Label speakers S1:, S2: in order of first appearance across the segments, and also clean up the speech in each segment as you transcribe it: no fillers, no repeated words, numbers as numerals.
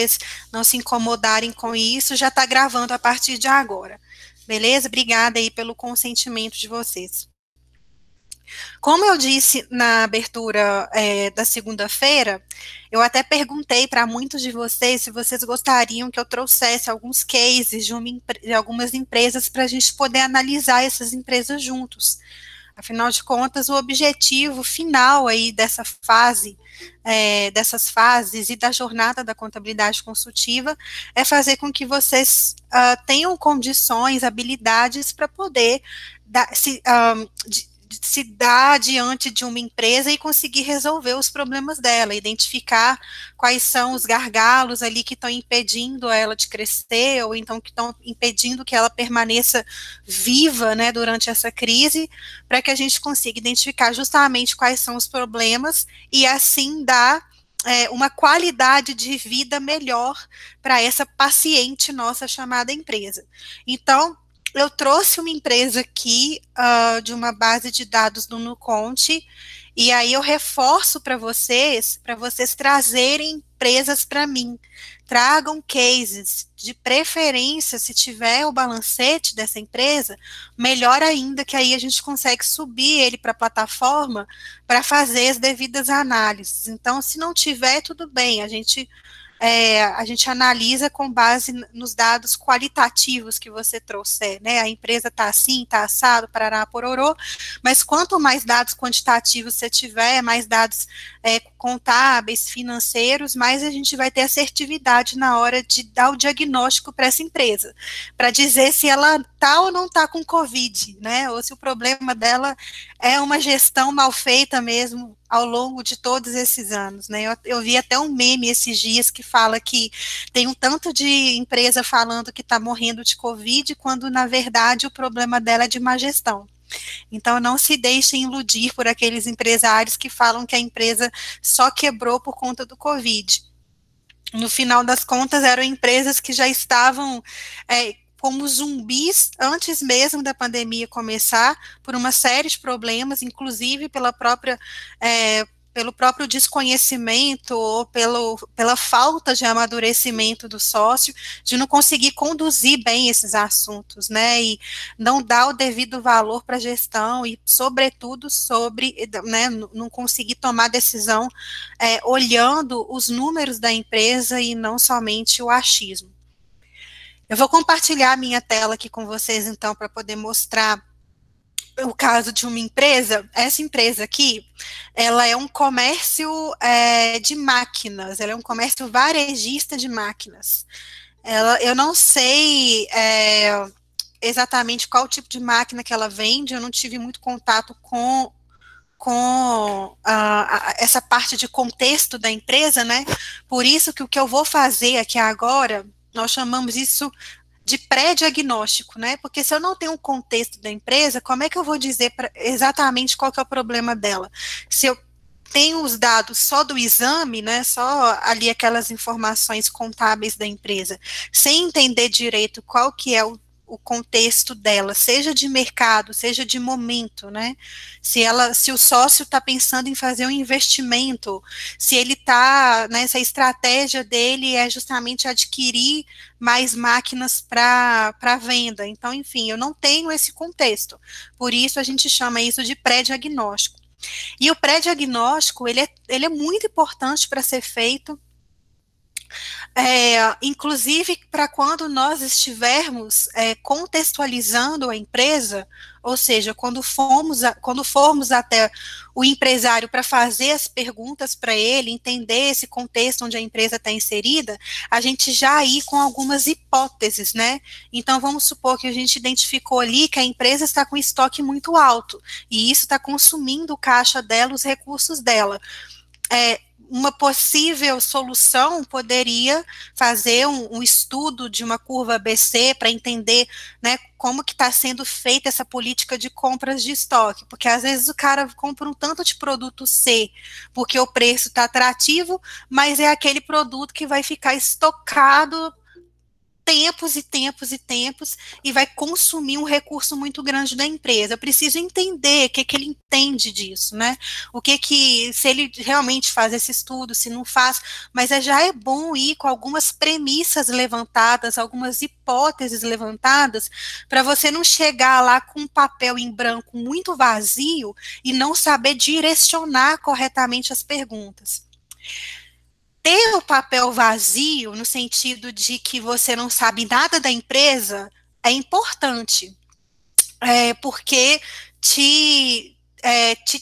S1: vocês não se incomodarem com isso, já está gravando a partir de agora. Beleza? Obrigada aí pelo consentimento de vocês. Como eu disse na abertura da segunda-feira, eu até perguntei para muitos de vocês se vocês gostariam que eu trouxesse alguns cases de algumas empresas para a gente poder analisar essas empresas juntos. Afinal de contas, o objetivo final aí dessas fases e da jornada da contabilidade consultiva é fazer com que vocês tenham condições, habilidades para poder se dar diante de uma empresa e conseguir resolver os problemas dela, identificar quais são os gargalos ali que estão impedindo ela de crescer, ou então que estão impedindo que ela permaneça viva, né, durante essa crise, para que a gente consiga identificar justamente quais são os problemas e assim dar uma qualidade de vida melhor para essa paciente nossa chamada empresa. Então, eu trouxe uma empresa aqui de uma base de dados do Nuconte, e aí eu reforço para vocês trazerem empresas para mim. Tragam cases, de preferência, se tiver o balancete dessa empresa, melhor ainda, que aí a gente consegue subir ele para a plataforma para fazer as devidas análises. Então, se não tiver, tudo bem, a gente analisa com base nos dados qualitativos que você trouxer, né, a empresa está assim, está assado, parará, pororô, mas quanto mais dados quantitativos você tiver, mais dados contábeis, financeiros, mais a gente vai ter assertividade na hora de dar o diagnóstico para essa empresa, para dizer se ela está ou não está com Covid, né, ou se o problema dela é uma gestão mal feita mesmo ao longo de todos esses anos, né, eu vi até um meme esses dias que fala que tem um tanto de empresa falando que está morrendo de Covid, quando na verdade o problema dela é de má gestão. Então não se deixem iludir por aqueles empresários que falam que a empresa só quebrou por conta do Covid. No final das contas eram empresas que já estavam como zumbis antes mesmo da pandemia começar, por uma série de problemas, inclusive pelo próprio desconhecimento ou pela falta de amadurecimento do sócio, de não conseguir conduzir bem esses assuntos, né, e não dar o devido valor para a gestão e, sobretudo, né, não conseguir tomar decisão olhando os números da empresa e não somente o achismo. Eu vou compartilhar a minha tela aqui com vocês, então, para poder mostrar o caso de uma empresa. Essa empresa aqui, ela é um comércio de máquinas, ela é um comércio varejista de máquinas. Eu não sei exatamente qual tipo de máquina que ela vende, eu não tive muito contato com essa parte de contexto da empresa, né? Por isso que o que eu vou fazer aqui agora, nós chamamos isso de pré-diagnóstico, né? Porque se eu não tenho um contexto da empresa, como é que eu vou dizer exatamente qual que é o problema dela? Se eu tenho os dados só do exame, né, só ali aquelas informações contábeis da empresa, sem entender direito qual que é o contexto dela, seja de mercado, seja de momento, né, se o sócio está pensando em fazer um investimento, se ele está, né, se a estratégia dele é justamente adquirir mais máquinas para venda, então, enfim, eu não tenho esse contexto, por isso a gente chama isso de pré-diagnóstico. E o pré-diagnóstico, ele é muito importante para ser feito, inclusive para quando nós estivermos contextualizando a empresa, ou seja, quando formos até o empresário para fazer as perguntas para ele, entender esse contexto onde a empresa está inserida, a gente já ir com algumas hipóteses, né? Então, vamos supor que a gente identificou ali que a empresa está com estoque muito alto, e isso está consumindo o caixa dela, os recursos dela. Uma possível solução poderia fazer um estudo de uma curva ABC para entender, né, como que está sendo feita essa política de compras de estoque, porque às vezes o cara compra um tanto de produto C, porque o preço está atrativo, mas é aquele produto que vai ficar estocado tempos e tempos e tempos e vai consumir um recurso muito grande da empresa. Eu preciso entender o que ele entende disso, né? Se ele realmente faz esse estudo, se não faz, mas já é bom ir com algumas premissas levantadas, algumas hipóteses levantadas, para você não chegar lá com um papel em branco muito vazio e não saber direcionar corretamente as perguntas. Ter o papel vazio, no sentido de que você não sabe nada da empresa, é importante, porque te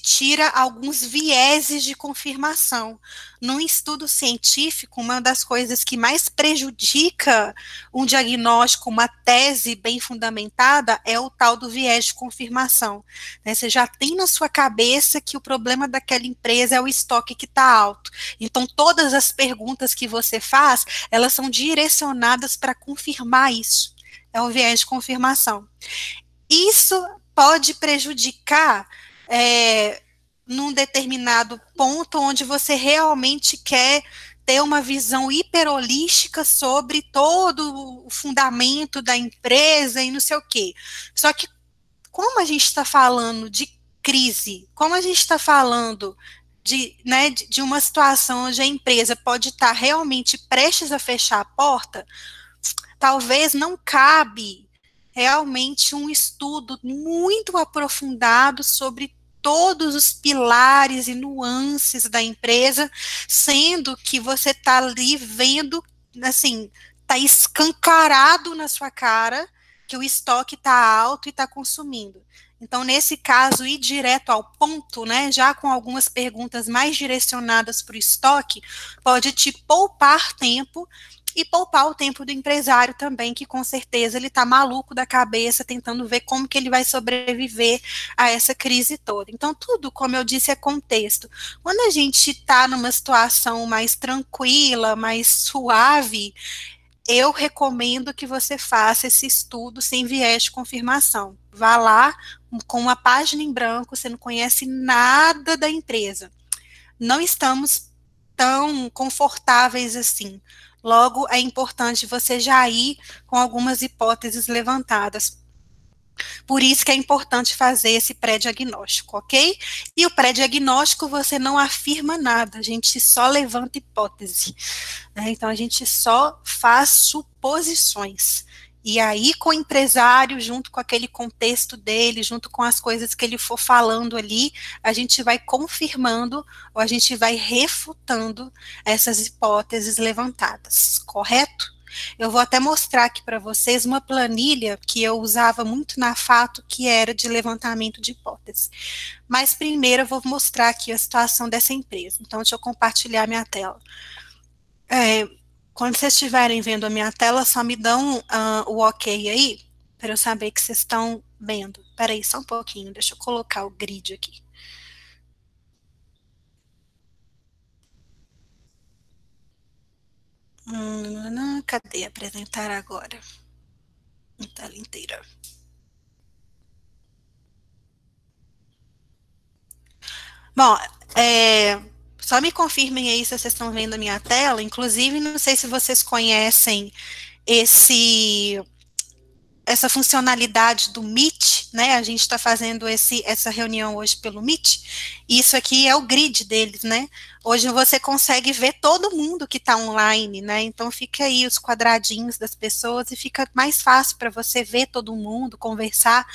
S1: tira alguns vieses de confirmação. Num estudo científico, uma das coisas que mais prejudica um diagnóstico, uma tese bem fundamentada, é o tal do viés de confirmação. Né? Você já tem na sua cabeça que o problema daquela empresa é o estoque que está alto. Então, todas as perguntas que você faz, elas são direcionadas para confirmar isso. É o viés de confirmação. Isso pode prejudicar num determinado ponto onde você realmente quer ter uma visão hiperholística sobre todo o fundamento da empresa e não sei o quê. Só que, como a gente está falando de crise, como a gente está falando de uma situação onde a empresa pode estar realmente prestes a fechar a porta, talvez não cabe realmente um estudo muito aprofundado sobre todos os pilares e nuances da empresa, sendo que você está ali vendo, assim, está escancarado na sua cara que o estoque está alto e está consumindo. Então, nesse caso, ir direto ao ponto, né, já com algumas perguntas mais direcionadas para o estoque, pode te poupar tempo e poupar o tempo do empresário também, que com certeza ele está maluco da cabeça, tentando ver como que ele vai sobreviver a essa crise toda. Então, tudo, como eu disse, é contexto. Quando a gente está numa situação mais tranquila, mais suave, eu recomendo que você faça esse estudo sem viés de confirmação. Vá lá com uma página em branco, você não conhece nada da empresa. Não estamos tão confortáveis assim. Logo, é importante você já ir com algumas hipóteses levantadas. Por isso que é importante fazer esse pré-diagnóstico, ok? E o pré-diagnóstico você não afirma nada, a gente só levanta hipótese, né? Então a gente só faz suposições. E aí, com o empresário, junto com aquele contexto dele, junto com as coisas que ele for falando ali, a gente vai confirmando ou a gente vai refutando essas hipóteses levantadas, correto? Eu vou até mostrar aqui para vocês uma planilha que eu usava muito na Fato, que era de levantamento de hipóteses. Mas primeiro eu vou mostrar aqui a situação dessa empresa. Então, deixa eu compartilhar minha tela. Quando vocês estiverem vendo a minha tela, só me dão o ok aí, para eu saber que vocês estão vendo. Espera aí, só um pouquinho, deixa eu colocar o grid aqui. Cadê apresentar agora? A tela inteira. Bom, só me confirmem aí se vocês estão vendo a minha tela. Inclusive, não sei se vocês conhecem essa funcionalidade do Meet, né? A gente está fazendo essa reunião hoje pelo Meet. Isso aqui é o grid deles, né? Hoje você consegue ver todo mundo que está online, né? Então fica aí os quadradinhos das pessoas e fica mais fácil para você ver todo mundo, conversar.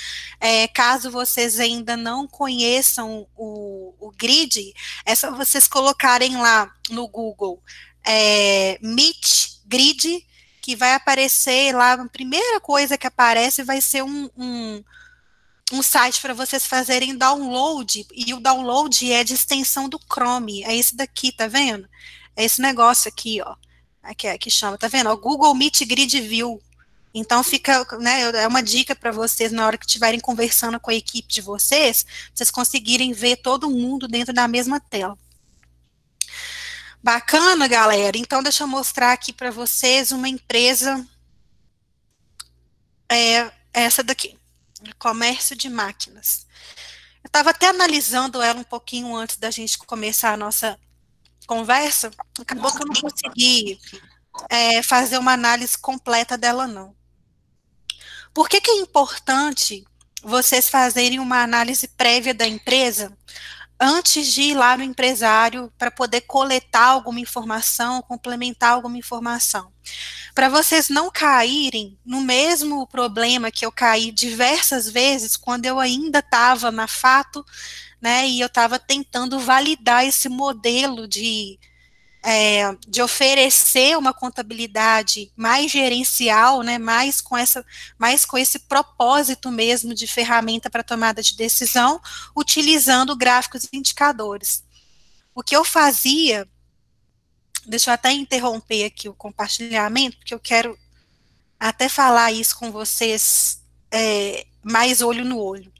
S1: Caso vocês ainda não conheçam o grid, é só vocês colocarem lá no Google Meet Grid, que vai aparecer lá, a primeira coisa que aparece vai ser um site para vocês fazerem download, e o download é de extensão do Chrome, é esse daqui, tá vendo? É esse negócio aqui, ó, aqui chama, tá vendo? O Google Meet Grid View. Então fica, né, é uma dica para vocês na hora que estiverem conversando com a equipe de vocês conseguirem ver todo mundo dentro da mesma tela. Bacana, galera. Então, deixa eu mostrar aqui para vocês uma empresa, essa daqui, comércio de máquinas. Eu estava até analisando ela um pouquinho antes da gente começar a nossa conversa, acabou que eu não consegui fazer uma análise completa dela, não. Por que é importante vocês fazerem uma análise prévia da empresa antes de ir lá no empresário para poder coletar alguma informação, complementar alguma informação? Para vocês não caírem no mesmo problema que eu caí diversas vezes quando eu ainda estava na Fato, né, e eu estava tentando validar esse modelo de oferecer uma contabilidade mais gerencial, né, mais com esse propósito mesmo de ferramenta para tomada de decisão, utilizando gráficos e indicadores. O que eu fazia, deixa eu até interromper aqui o compartilhamento, porque eu quero até falar isso com vocês mais olho no olho.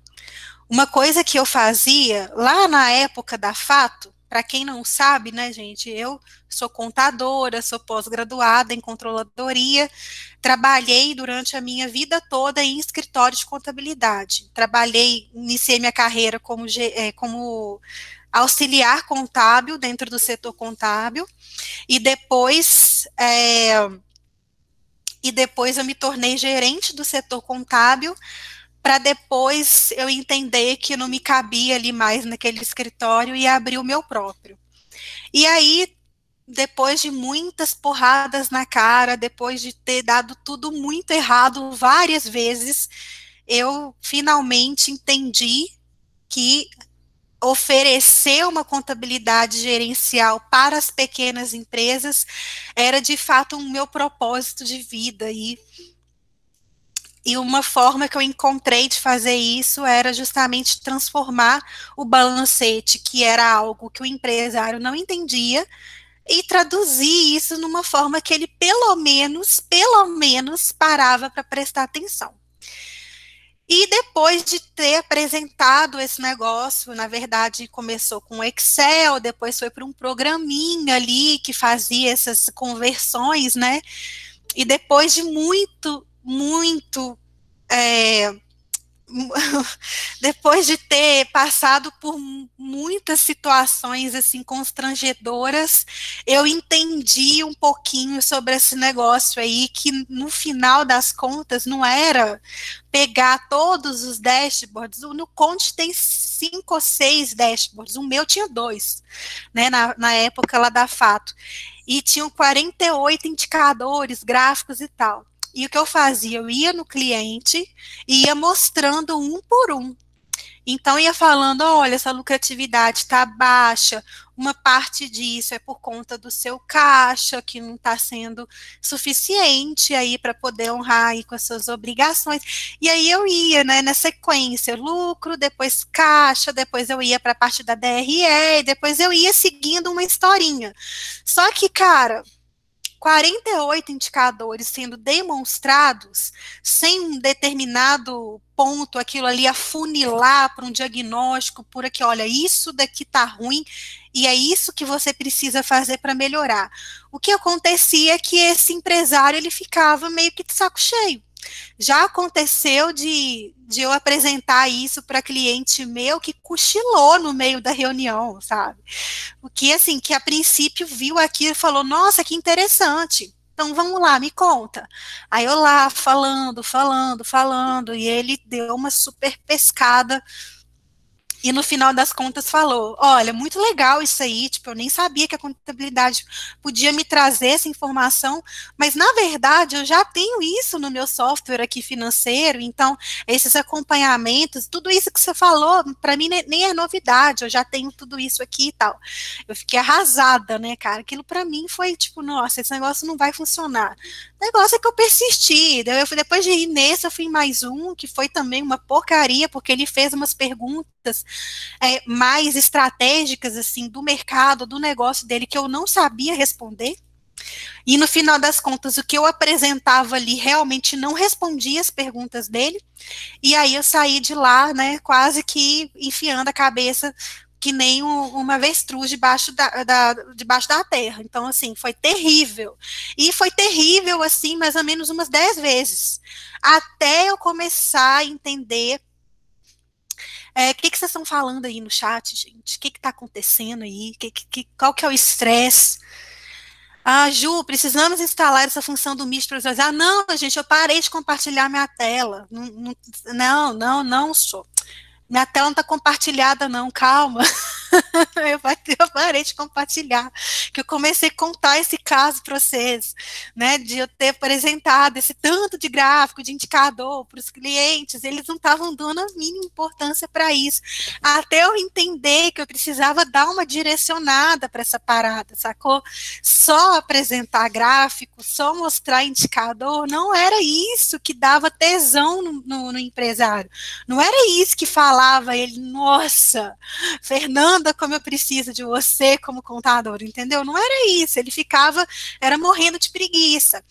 S1: Uma coisa que eu fazia lá na época da Fato, para quem não sabe, né, gente, eu sou contadora, sou pós-graduada em controladoria, trabalhei durante a minha vida toda em escritório de contabilidade. Iniciei minha carreira como auxiliar contábil dentro do setor contábil, e depois eu me tornei gerente do setor contábil, para depois eu entender que não me cabia ali mais naquele escritório e abrir o meu próprio. E aí, depois de muitas porradas na cara, depois de ter dado tudo muito errado várias vezes, eu finalmente entendi que oferecer uma contabilidade gerencial para as pequenas empresas era de fato um meu propósito de vida, e uma forma que eu encontrei de fazer isso era justamente transformar o balancete, que era algo que o empresário não entendia, e traduzir isso numa forma que ele pelo menos parava para prestar atenção. E depois de ter apresentado esse negócio, na verdade começou com Excel, depois foi para um programinha ali que fazia essas conversões, né? E depois de depois de ter passado por muitas situações assim constrangedoras, eu entendi um pouquinho sobre esse negócio aí, que no final das contas não era pegar todos os dashboards. No Conte tem 5 ou 6 dashboards, o meu tinha 2, né, na época lá da Fato, e tinham 48 indicadores, gráficos e tal. E o que eu fazia? Eu ia no cliente e ia mostrando um por um. Então, ia falando, olha, essa lucratividade está baixa, uma parte disso é por conta do seu caixa, que não está sendo suficiente aí para poder honrar aí com as suas obrigações. E aí eu ia, né, na sequência, lucro, depois caixa, depois eu ia para a parte da DRE, depois eu ia seguindo uma historinha. Só que, cara, 48 indicadores sendo demonstrados, sem um determinado ponto, aquilo ali afunilar para um diagnóstico, por aqui, olha, isso daqui está ruim, e é isso que você precisa fazer para melhorar. O que acontecia é que esse empresário, ele ficava meio que de saco cheio. Já aconteceu de eu apresentar isso para cliente meu que cochilou no meio da reunião, sabe? O que, assim, que a princípio viu aquilo e falou, nossa, que interessante. Então, vamos lá, me conta. Aí eu lá, falando, e ele deu uma super pescada, e no final das contas falou, olha, muito legal isso aí, tipo, eu nem sabia que a contabilidade podia me trazer essa informação, mas na verdade eu já tenho isso no meu software aqui financeiro, então esses acompanhamentos, tudo isso que você falou, para mim nem é novidade, eu já tenho tudo isso aqui e tal. Eu fiquei arrasada, né, cara, aquilo para mim foi tipo, nossa, esse negócio não vai funcionar. O negócio é que eu persisti, depois de ir nesse, eu fui em mais um, que foi também uma porcaria, porque ele fez umas perguntas mais estratégicas, assim, do mercado, do negócio dele, que eu não sabia responder, e no final das contas, o que eu apresentava ali realmente não respondia as perguntas dele, e aí eu saí de lá, né, quase que enfiando a cabeça que nem uma avestruz debaixo da terra. Então, assim, foi terrível. E foi terrível, assim, mais ou menos umas 10 vezes. Até eu começar a entender que vocês estão falando aí no chat, gente? O que está acontecendo aí? Qual que é o estresse? Ah, Ju, precisamos instalar essa função do Meet para visualizar. Não, gente, eu parei de compartilhar minha tela. Não, não, não, não sou. Minha tela não está compartilhada, não, calma. Eu parei de compartilhar, que eu comecei a contar esse caso para vocês, né, de eu ter apresentado esse tanto de gráfico, de indicador para os clientes, eles não estavam dando a mínima importância para isso, até eu entender que eu precisava dar uma direcionada para essa parada, sacou? Só apresentar gráfico, só mostrar indicador, não era isso que dava tesão no empresário, não era isso que falava ele, nossa, Fernanda, como eu preciso de você como contador, entendeu? Não era isso, ele ficava, era morrendo de preguiça.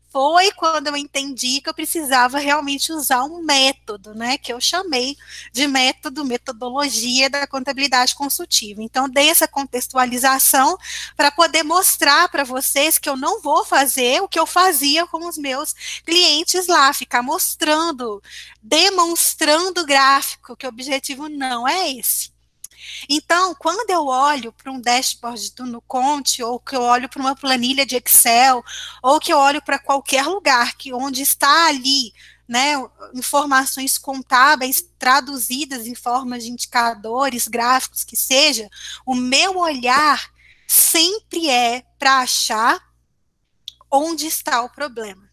S1: Foi quando eu entendi que eu precisava realmente usar um método, né, que eu chamei de metodologia da contabilidade consultiva. Então, dei essa contextualização para poder mostrar para vocês que eu não vou fazer o que eu fazia com os meus clientes lá, ficar mostrando, demonstrando gráfico, que o objetivo não é esse. Então, quando eu olho para um dashboard do Nuconte, ou que eu olho para uma planilha de Excel, ou que eu olho para qualquer lugar que onde está ali, né, informações contábeis traduzidas em formas de indicadores, gráficos, que seja, o meu olhar sempre é para achar onde está o problema.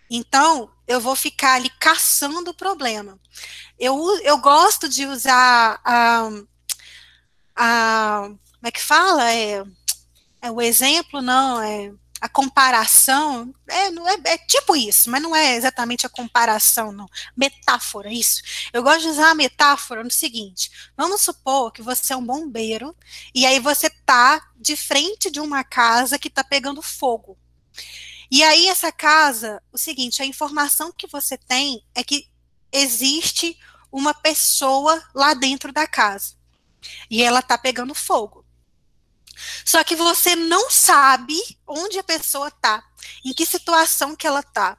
S1: Então, eu vou ficar ali caçando o problema. Eu gosto de usar como é que fala? É o exemplo, não, é a comparação, não é tipo isso, mas não é exatamente a comparação, não. Metáfora, isso. Eu gosto de usar a metáfora no seguinte: vamos supor que você é um bombeiro, e aí você está de frente de uma casa que está pegando fogo. E aí essa casa, o seguinte, a informação que você tem é que existe uma pessoa lá dentro da casa. E ela está pegando fogo. Só que você não sabe onde a pessoa está, em que situação que ela está.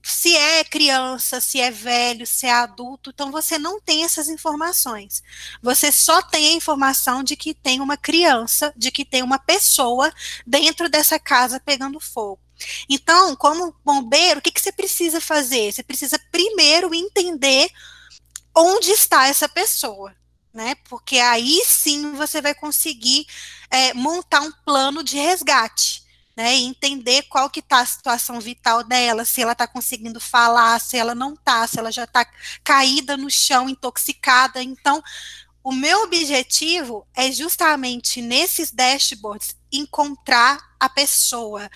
S1: Se é criança, se é velho, se é adulto, então você não tem essas informações. Você só tem a informação de que tem uma criança, de que tem uma pessoa dentro dessa casa pegando fogo. Então, como bombeiro, o que você precisa fazer? Você precisa primeiro entender onde está essa pessoa, né? Porque aí sim você vai conseguir montar um plano de resgate, né? E entender qual que está a situação vital dela, se ela está conseguindo falar, se ela não está, se ela já está caída no chão, intoxicada. Então, o meu objetivo é justamente nesses dashboards encontrar a pessoa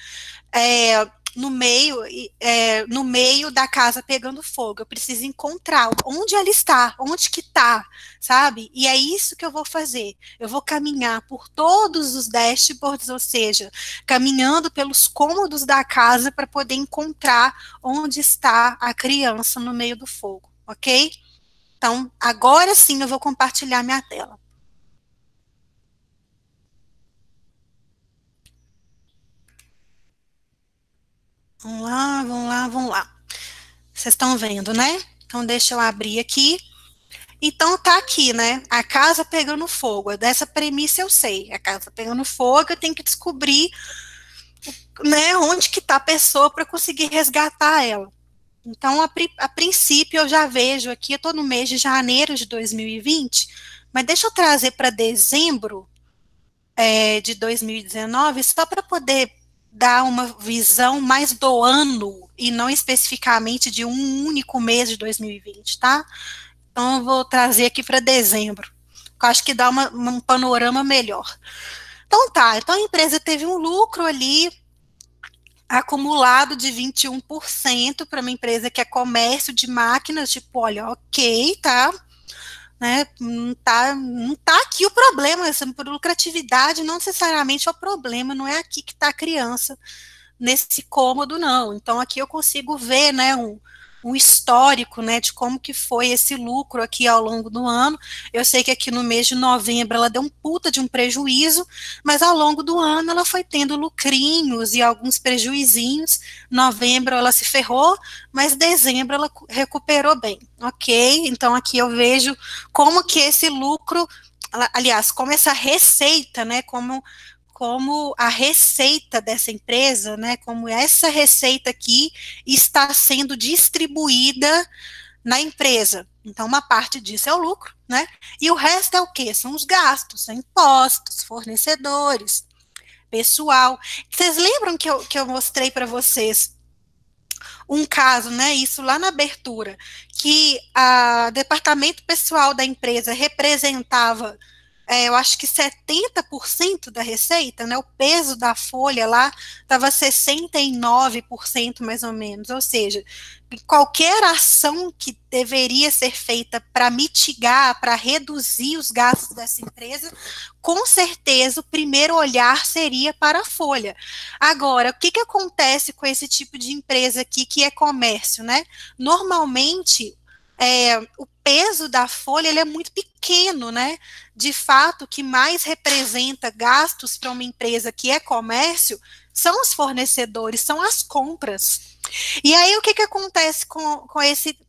S1: no meio da casa pegando fogo. Eu preciso encontrar onde ela está, onde que está, sabe? E é isso que eu vou fazer. Eu vou caminhar por todos os dashboards, ou seja, caminhando pelos cômodos da casa para poder encontrar onde está a criança no meio do fogo, ok? Então, agora sim eu vou compartilhar minha tela. Vamos lá, vamos lá, vamos lá. Vocês estão vendo, né? Então, deixa eu abrir aqui. Então, tá aqui, né? A casa pegando fogo. Dessa premissa eu sei. A casa pegando fogo, eu tenho que descobrir, né, onde que tá a pessoa para conseguir resgatar ela. Então, a princípio, eu já vejo aqui, eu estou no mês de janeiro de 2020, mas deixa eu trazer para dezembro de 2019, só para poder dar uma visão mais do ano e não especificamente de um único mês de 2020, tá? Então, eu vou trazer aqui para dezembro, que eu acho que dá um panorama melhor. Então, tá, então a empresa teve um lucro ali acumulado de 21% para uma empresa que é comércio de máquinas, tipo, olha, ok, tá, né, não tá aqui o problema, essa lucratividade não necessariamente é o problema, não é aqui que está a criança nesse cômodo, não. Então, aqui eu consigo ver, né, um histórico, né, de como que foi esse lucro aqui ao longo do ano. Eu sei que aqui no mês de novembro ela deu um puta de um prejuízo, mas ao longo do ano ela foi tendo lucrinhos e alguns prejuizinhos. Novembro ela se ferrou, mas dezembro ela recuperou bem, ok? Então aqui eu vejo como que esse lucro, aliás, como essa receita, né, como como a receita dessa empresa, né, como essa receita aqui está sendo distribuída na empresa. Então, uma parte disso é o lucro, né? E o resto é o quê? São os gastos, são impostos, fornecedores, pessoal. Vocês lembram que eu mostrei para vocês um caso, né? Isso lá na abertura, que o departamento pessoal da empresa representava, eu acho que 70% da receita, né? O peso da folha lá estava 69% mais ou menos, ou seja, qualquer ação que deveria ser feita para mitigar, para reduzir os gastos dessa empresa, com certeza o primeiro olhar seria para a folha. Agora, o que acontece com esse tipo de empresa aqui que é comércio, né? Normalmente, o peso da folha ele é muito pequeno, né? De fato, o que mais representa gastos para uma empresa que é comércio são os fornecedores, são as compras. E aí, o que acontece com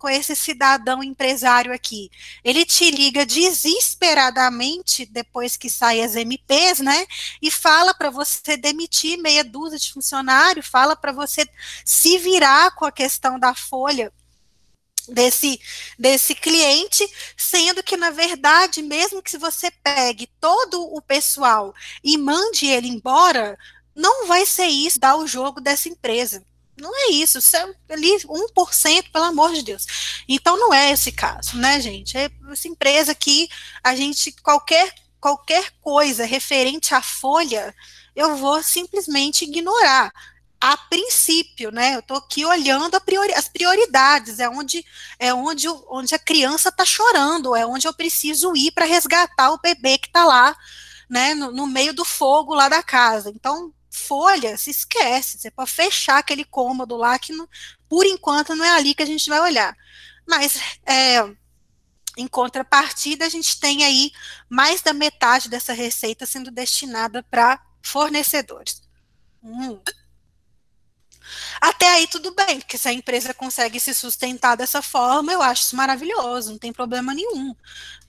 S1: esse cidadão empresário aqui? Ele te liga desesperadamente, depois que saem as MPs, né? E fala para você demitir meia dúzia de funcionários, fala para você se virar com a questão da folha desse cliente, sendo que, na verdade, mesmo que se você pegue todo o pessoal e mande ele embora, não vai ser isso dar o jogo dessa empresa. Não é isso, ali 1%, pelo amor de Deus. Então não é esse caso, né, gente? É essa empresa que a gente, qualquer coisa referente à folha, eu vou simplesmente ignorar. A princípio, né? Eu estou aqui olhando as prioridades, onde a criança está chorando, é onde eu preciso ir para resgatar o bebê que está lá, né, no meio do fogo lá da casa. Então, folha, se esquece, você pode fechar aquele cômodo lá, que não, por enquanto não é ali que a gente vai olhar. Mas, em contrapartida, a gente tem aí mais da metade dessa receita sendo destinada para fornecedores. Até aí tudo bem, porque se a empresa consegue se sustentar dessa forma, eu acho isso maravilhoso, não tem problema nenhum.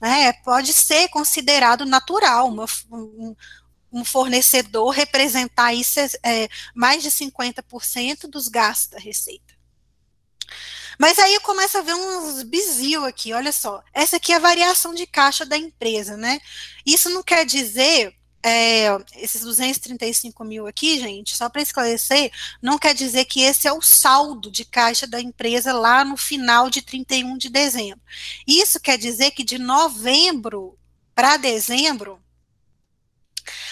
S1: Né? Pode ser considerado natural um fornecedor representar isso, mais de 50% dos gastos da receita. Mas aí eu começo a ver uns bizil aqui, olha só. Essa aqui é a variação de caixa da empresa, né? Isso não quer dizer, esses 235 mil aqui, gente, só para esclarecer, não quer dizer que esse é o saldo de caixa da empresa lá no final de 31 de dezembro. Isso quer dizer que de novembro para dezembro,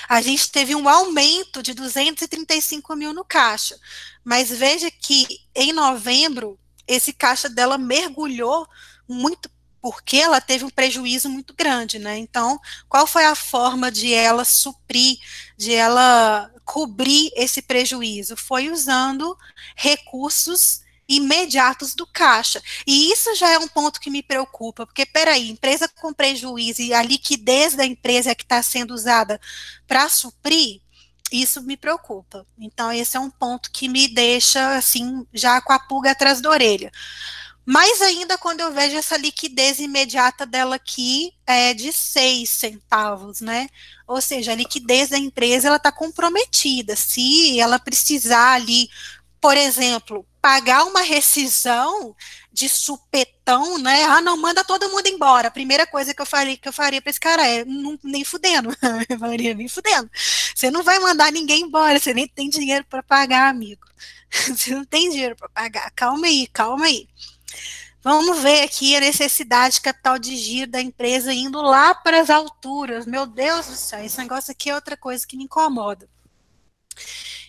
S1: a gente teve um aumento de 235 mil no caixa. Mas veja que em novembro, esse caixa dela mergulhou muito, porque ela teve um prejuízo muito grande, né? Então, qual foi a forma de ela suprir, de ela cobrir esse prejuízo? Foi usando recursos imediatos do caixa. E isso já é um ponto que me preocupa, porque, peraí, empresa com prejuízo e a liquidez da empresa é que está sendo usada para suprir, isso me preocupa. Então, esse é um ponto que me deixa, assim, já com a pulga atrás da orelha. Mais ainda quando eu vejo essa liquidez imediata dela aqui de 6 centavos, né? Ou seja, a liquidez da empresa, ela está comprometida. Se ela precisar ali, por exemplo, pagar uma rescisão de supetão, né? Ah, não, manda todo mundo embora. A primeira coisa que eu faria para esse cara é nem fudendo. Eu faria nem fudendo. Você não vai mandar ninguém embora, você nem tem dinheiro para pagar, amigo. Você não tem dinheiro para pagar. Calma aí, calma aí. Vamos ver aqui a necessidade de capital de giro da empresa indo lá para as alturas. Meu Deus do céu, esse negócio aqui é outra coisa que me incomoda.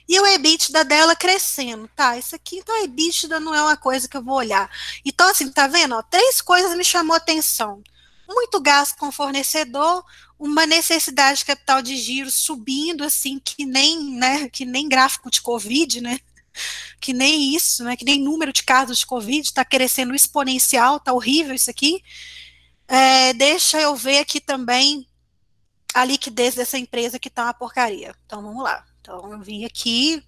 S1: E o EBITDA dela crescendo, tá? Isso aqui, então, o EBITDA não é uma coisa que eu vou olhar. Então, assim, tá vendo? Ó, 3 coisas me chamou a atenção. Muito gasto com fornecedor, uma necessidade de capital de giro subindo, assim, que nem gráfico de Covid, né? Que nem isso, né? Que nem número de casos de Covid, está crescendo exponencial, tá horrível isso aqui. Deixa eu ver aqui também a liquidez dessa empresa que tá uma porcaria. Então, vamos lá. Então, eu vim aqui,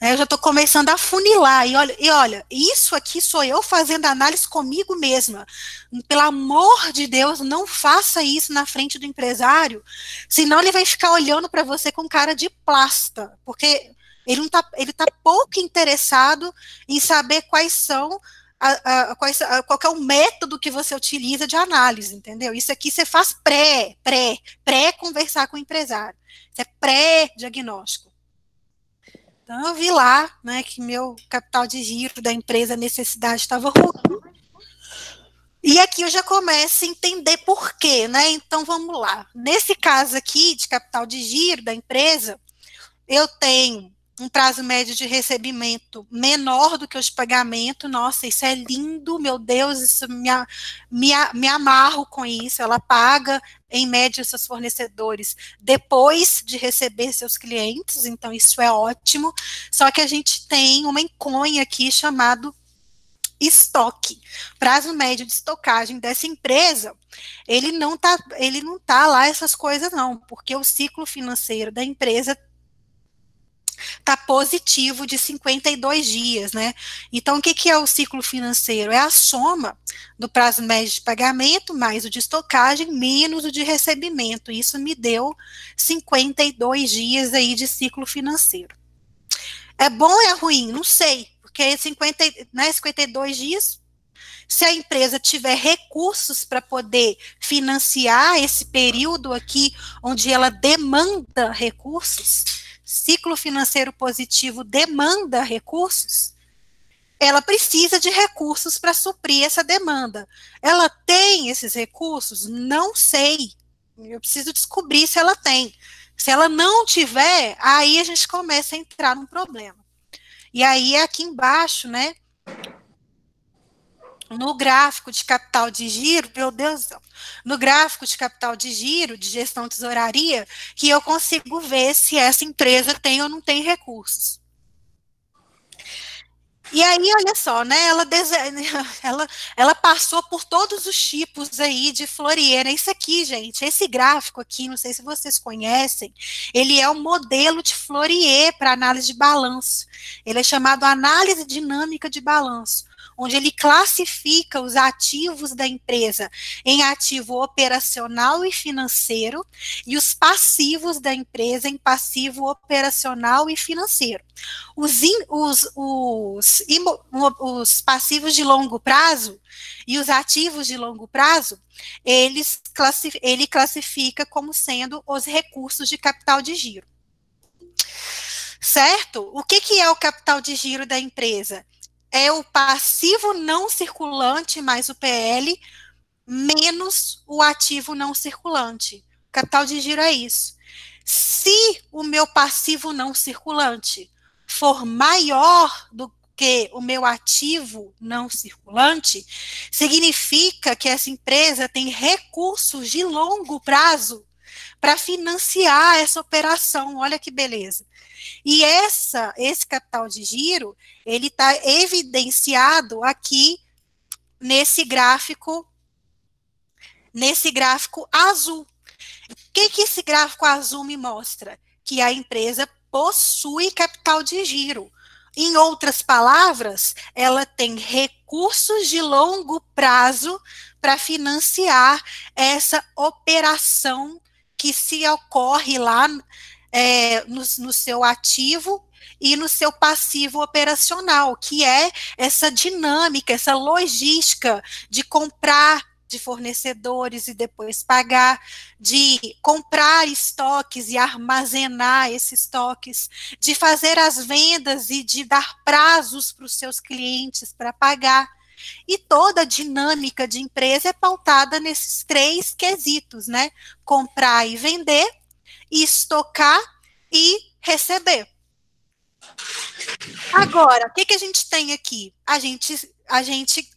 S1: Eu já estou começando a funilar, e olha, isso aqui sou eu fazendo análise comigo mesma. Pelo amor de Deus, não faça isso na frente do empresário, senão ele vai ficar olhando para você com cara de plasta, porque ele tá pouco interessado em saber quais são qual que é o método que você utiliza de análise, entendeu? Isso aqui você faz pré-conversar com o empresário. Isso é pré-diagnóstico. Então, eu vi lá, né, que meu capital de giro da empresa, a necessidade estava ruim. E aqui eu já começo a entender por quê, né? Então, vamos lá. Nesse caso aqui, de capital de giro da empresa, eu tenho um prazo médio de recebimento menor do que os pagamentos. Nossa, isso é lindo, meu Deus, isso me amarro com isso. Ela paga, em média, seus fornecedores depois de receber seus clientes, então isso é ótimo. Só que a gente tem uma enconha aqui chamado estoque. Prazo médio de estocagem dessa empresa, ele não tá lá essas coisas não, porque o ciclo financeiro da empresa está positivo de 52 dias, né? Então, o que é o ciclo financeiro? É a soma do prazo médio de pagamento, mais o de estocagem, menos o de recebimento. Isso me deu 52 dias aí de ciclo financeiro. É bom ou é ruim? Não sei, porque 52 dias, se a empresa tiver recursos para poder financiar esse período aqui, onde ela demanda recursos, ciclo financeiro positivo demanda recursos, ela precisa de recursos para suprir essa demanda. Ela tem esses recursos? Não sei. Eu preciso descobrir se ela tem. Se ela não tiver, aí a gente começa a entrar num problema. E aí, aqui embaixo, né, no gráfico de capital de giro, meu Deus do céu, no gráfico de capital de giro, de gestão tesouraria, que eu consigo ver se essa empresa tem ou não tem recursos. E aí, olha só, né, ela passou por todos os tipos aí de floreira. Isso aqui, gente, esse gráfico aqui, não sei se vocês conhecem, ele é um modelo de Fourier para análise de balanço. Ele é chamado análise dinâmica de balanço, onde ele classifica os ativos da empresa em ativo operacional e financeiro e os passivos da empresa em passivo operacional e financeiro. Os passivos de longo prazo e os ativos de longo prazo, ele classifica como sendo os recursos de capital de giro. Certo? O que é o capital de giro da empresa? É o passivo não circulante mais o PL menos o ativo não circulante. Capital de giro é isso. Se o meu passivo não circulante for maior do que o meu ativo não circulante, significa que essa empresa tem recursos de longo prazo para financiar essa operação. Olha que beleza. E esse capital de giro, ele está evidenciado aqui nesse gráfico azul. O que esse gráfico azul me mostra? Que a empresa possui capital de giro. Em outras palavras, ela tem recursos de longo prazo para financiar essa operação que se ocorre lá no seu ativo e no seu passivo operacional, que é essa dinâmica, essa logística de comprar de fornecedores e depois pagar, de comprar estoques e armazenar esses estoques, de fazer as vendas e de dar prazos para os seus clientes para pagar. E toda a dinâmica de empresa é pautada nesses 3 quesitos, né? Comprar e vender, estocar e receber. Agora, o que a gente tem aqui? A gente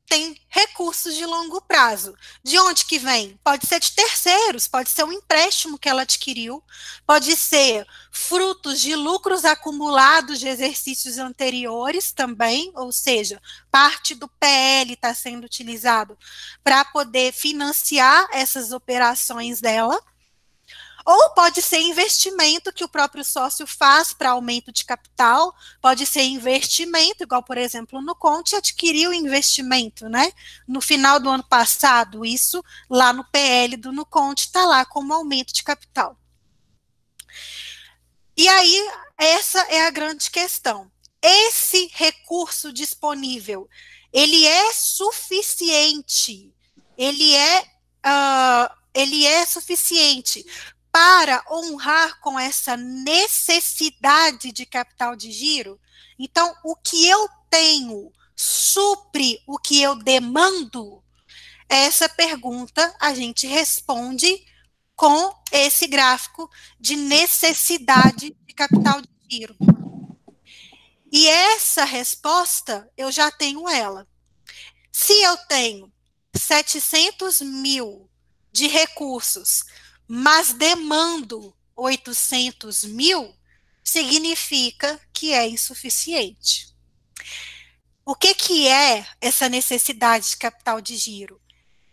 S1: tem recursos de longo prazo. De onde que vem? Pode ser de terceiros, pode ser um empréstimo que ela adquiriu, pode ser frutos de lucros acumulados de exercícios anteriores também, ou seja, parte do PL está sendo utilizado para poder financiar essas operações dela. Ou pode ser investimento que o próprio sócio faz para aumento de capital, pode ser investimento, igual, por exemplo, no Conte adquiriu investimento, né? No final do ano passado, isso lá no PL do Nuconte está lá como aumento de capital. E aí, essa é a grande questão. Esse recurso disponível, ele é suficiente, ele é suficiente para honrar com essa necessidade de capital de giro? Então, o que eu tenho supre o que eu demando? Essa pergunta a gente responde com esse gráfico de necessidade de capital de giro. E essa resposta, eu já tenho ela. Se eu tenho 700 mil de recursos, mas demando 800 mil, significa que é insuficiente. O que é essa necessidade de capital de giro?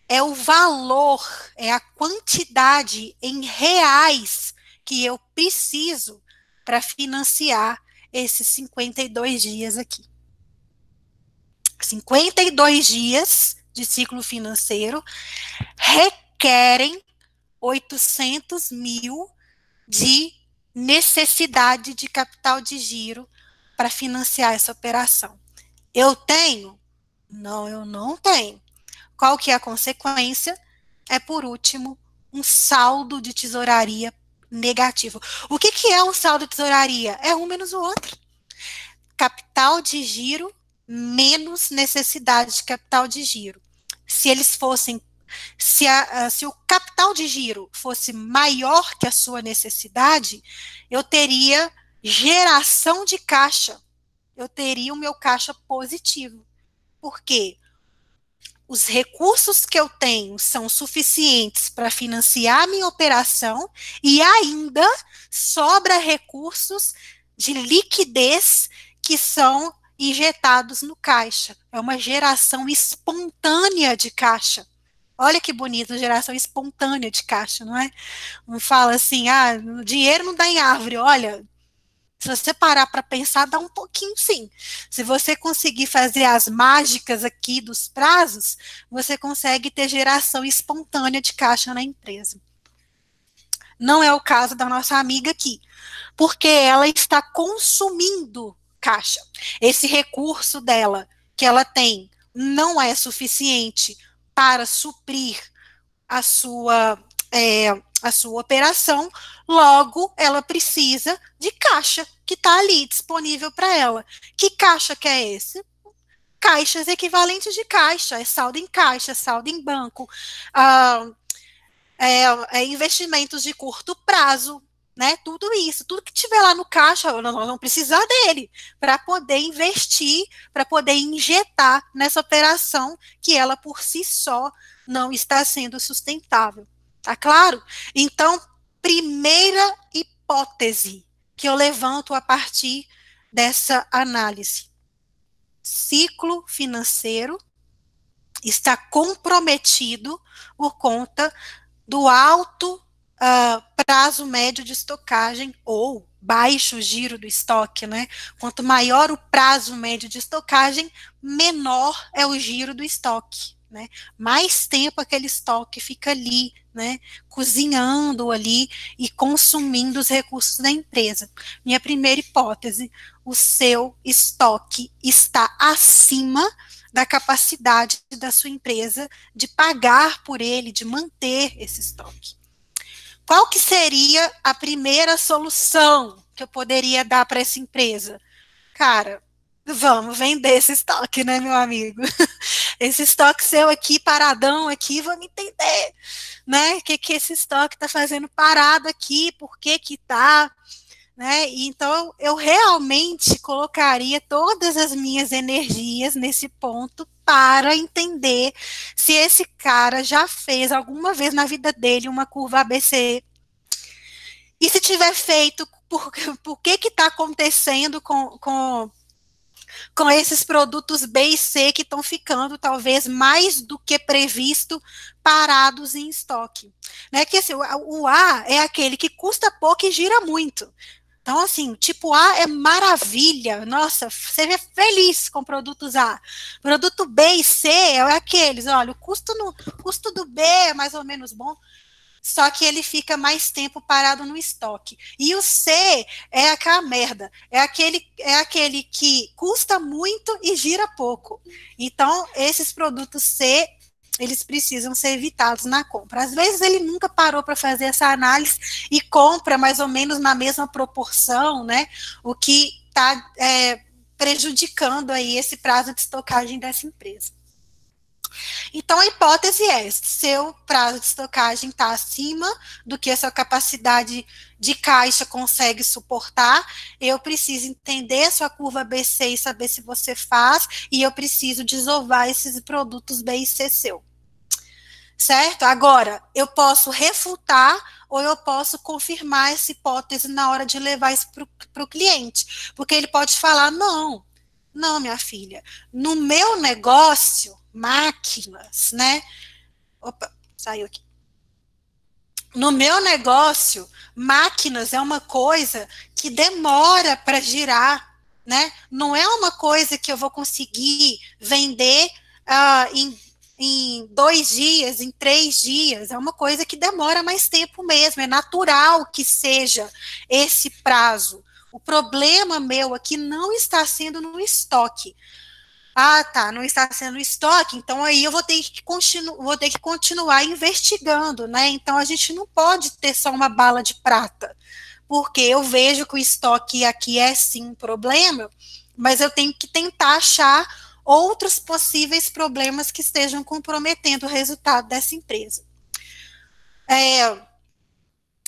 S1: É o valor, é a quantidade em reais que eu preciso para financiar esses 52 dias aqui. 52 dias de ciclo financeiro requerem 800 mil de necessidade de capital de giro para financiar essa operação. Eu tenho? Não, eu não tenho. Qual que é a consequência? É, por último, um saldo de tesouraria negativo. O que é um saldo de tesouraria? É um menos o outro. Capital de giro menos necessidade de capital de giro. Se eles fossem, se o capital de giro fosse maior que a sua necessidade, eu teria geração de caixa. Eu teria o meu caixa positivo. Por quê? Os recursos que eu tenho são suficientes para financiar a minha operação e ainda sobra recursos de liquidez que são injetados no caixa. É uma geração espontânea de caixa. Olha que bonito, geração espontânea de caixa, não é? Não fala assim, o dinheiro não dá em árvore. Olha, se você parar para pensar, dá um pouquinho sim. Se você conseguir fazer as mágicas aqui dos prazos, você consegue ter geração espontânea de caixa na empresa. Não é o caso da nossa amiga aqui, porque ela está consumindo caixa. Esse recurso dela, que ela tem, não é suficiente para suprir a sua operação, logo ela precisa de caixa que está ali disponível para ela. Que caixa que é esse? Caixas equivalentes de caixa, é saldo em caixa, saldo em banco, investimentos de curto prazo, né? Tudo isso, tudo que tiver lá no caixa, nós vamos precisar dele para poder investir, para poder injetar nessa operação que ela por si só não está sendo sustentável. Tá claro? Então, primeira hipótese que eu levanto a partir dessa análise. Ciclo financeiro está comprometido por conta do alto prazo médio de estocagem ou baixo giro do estoque, né? Quanto maior o prazo médio de estocagem, menor é o giro do estoque, né? Mais tempo aquele estoque fica ali, né? Cozinhando ali e consumindo os recursos da empresa. Minha primeira hipótese, o seu estoque está acima da capacidade da sua empresa de pagar por ele, de manter esse estoque. Qual que seria a primeira solução que eu poderia dar para essa empresa? Cara, vamos vender esse estoque, né, meu amigo? Esse estoque seu aqui, paradão aqui, vamos entender, né? O que esse estoque está fazendo parado aqui, por que tá, né? Então, eu realmente colocaria todas as minhas energias nesse ponto para entender se esse cara já fez alguma vez na vida dele uma curva ABC. E se tiver feito, por que está acontecendo com com esses produtos B e C que estão ficando talvez mais do que previsto parados em estoque, né? Que assim, o A é aquele que custa pouco e gira muito. Então, assim, tipo A é maravilha, nossa, você é feliz com produtos A. Produto B e C é aqueles, olha, custo do B é mais ou menos bom, só que ele fica mais tempo parado no estoque. E o C é aquela merda, é aquele que custa muito e gira pouco. Então, esses produtos C, eles precisam ser evitados na compra. Às vezes ele nunca parou para fazer essa análise e compra mais ou menos na mesma proporção, né? O que está prejudicando aí esse prazo de estocagem dessa empresa. Então, a hipótese é, seu prazo de estocagem está acima do que a sua capacidade de caixa consegue suportar, eu preciso entender a sua curva BC e saber se você faz, e eu preciso desovar esses produtos B e C seu. Certo? Agora, eu posso refutar ou eu posso confirmar essa hipótese na hora de levar isso para o cliente. Porque ele pode falar, não, minha filha, no meu negócio, máquinas, né? Opa, saiu aqui. No meu negócio, máquinas é uma coisa que demora para girar, né? Não é uma coisa que eu vou conseguir vender em 2 dias, em 3 dias, é uma coisa que demora mais tempo mesmo, é natural que seja esse prazo. O problema meu aqui não está sendo no estoque. Ah, tá, não está sendo estoque, então aí eu vou ter que continuar investigando, né? Então a gente não pode ter só uma bala de prata, porque eu vejo que o estoque aqui é sim um problema, mas eu tenho que tentar achar outros possíveis problemas que estejam comprometendo o resultado dessa empresa.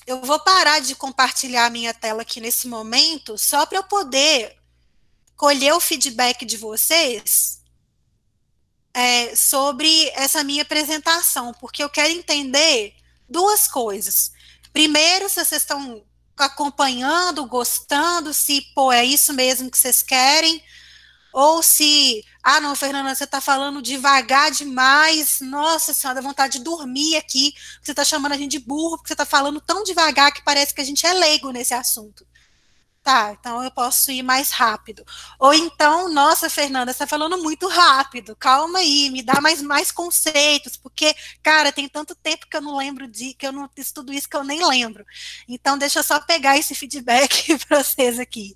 S1: Eu vou parar de compartilhar a minha tela aqui nesse momento, só para eu poder colher o feedback de vocês sobre essa minha apresentação, porque eu quero entender 2 coisas. Primeiro, se vocês estão acompanhando, gostando, se, pô, é isso mesmo que vocês querem, ou se, não, Fernanda, você está falando devagar demais, nossa senhora, dá vontade de dormir aqui, você está chamando a gente de burro, porque você está falando tão devagar que parece que a gente é leigo nesse assunto. Tá, então eu posso ir mais rápido. Ou então, nossa, Fernanda, você está falando muito rápido, calma aí, me dá mais conceitos, porque, cara, tem tanto tempo que eu não lembro que eu não estudo isso que eu nem lembro. Então, deixa eu só pegar esse feedback para vocês aqui.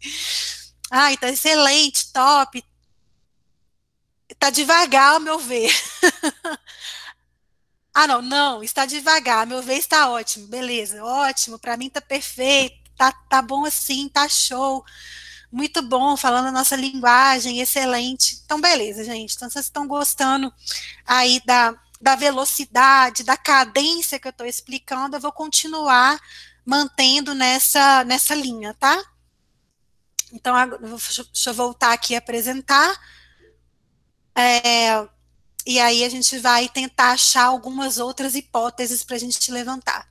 S1: Então, excelente, top. Tá devagar, ao meu ver. Não, está devagar, ao meu ver está ótimo, beleza, ótimo, para mim tá perfeito, tá bom assim, tá show. Muito bom, falando a nossa linguagem, excelente. Então, beleza, gente. Então, vocês estão gostando aí da velocidade, da cadência que eu estou explicando, eu vou continuar mantendo nessa linha, tá? Então, deixa eu voltar aqui a apresentar. E aí a gente vai tentar achar algumas outras hipóteses para a gente levantar.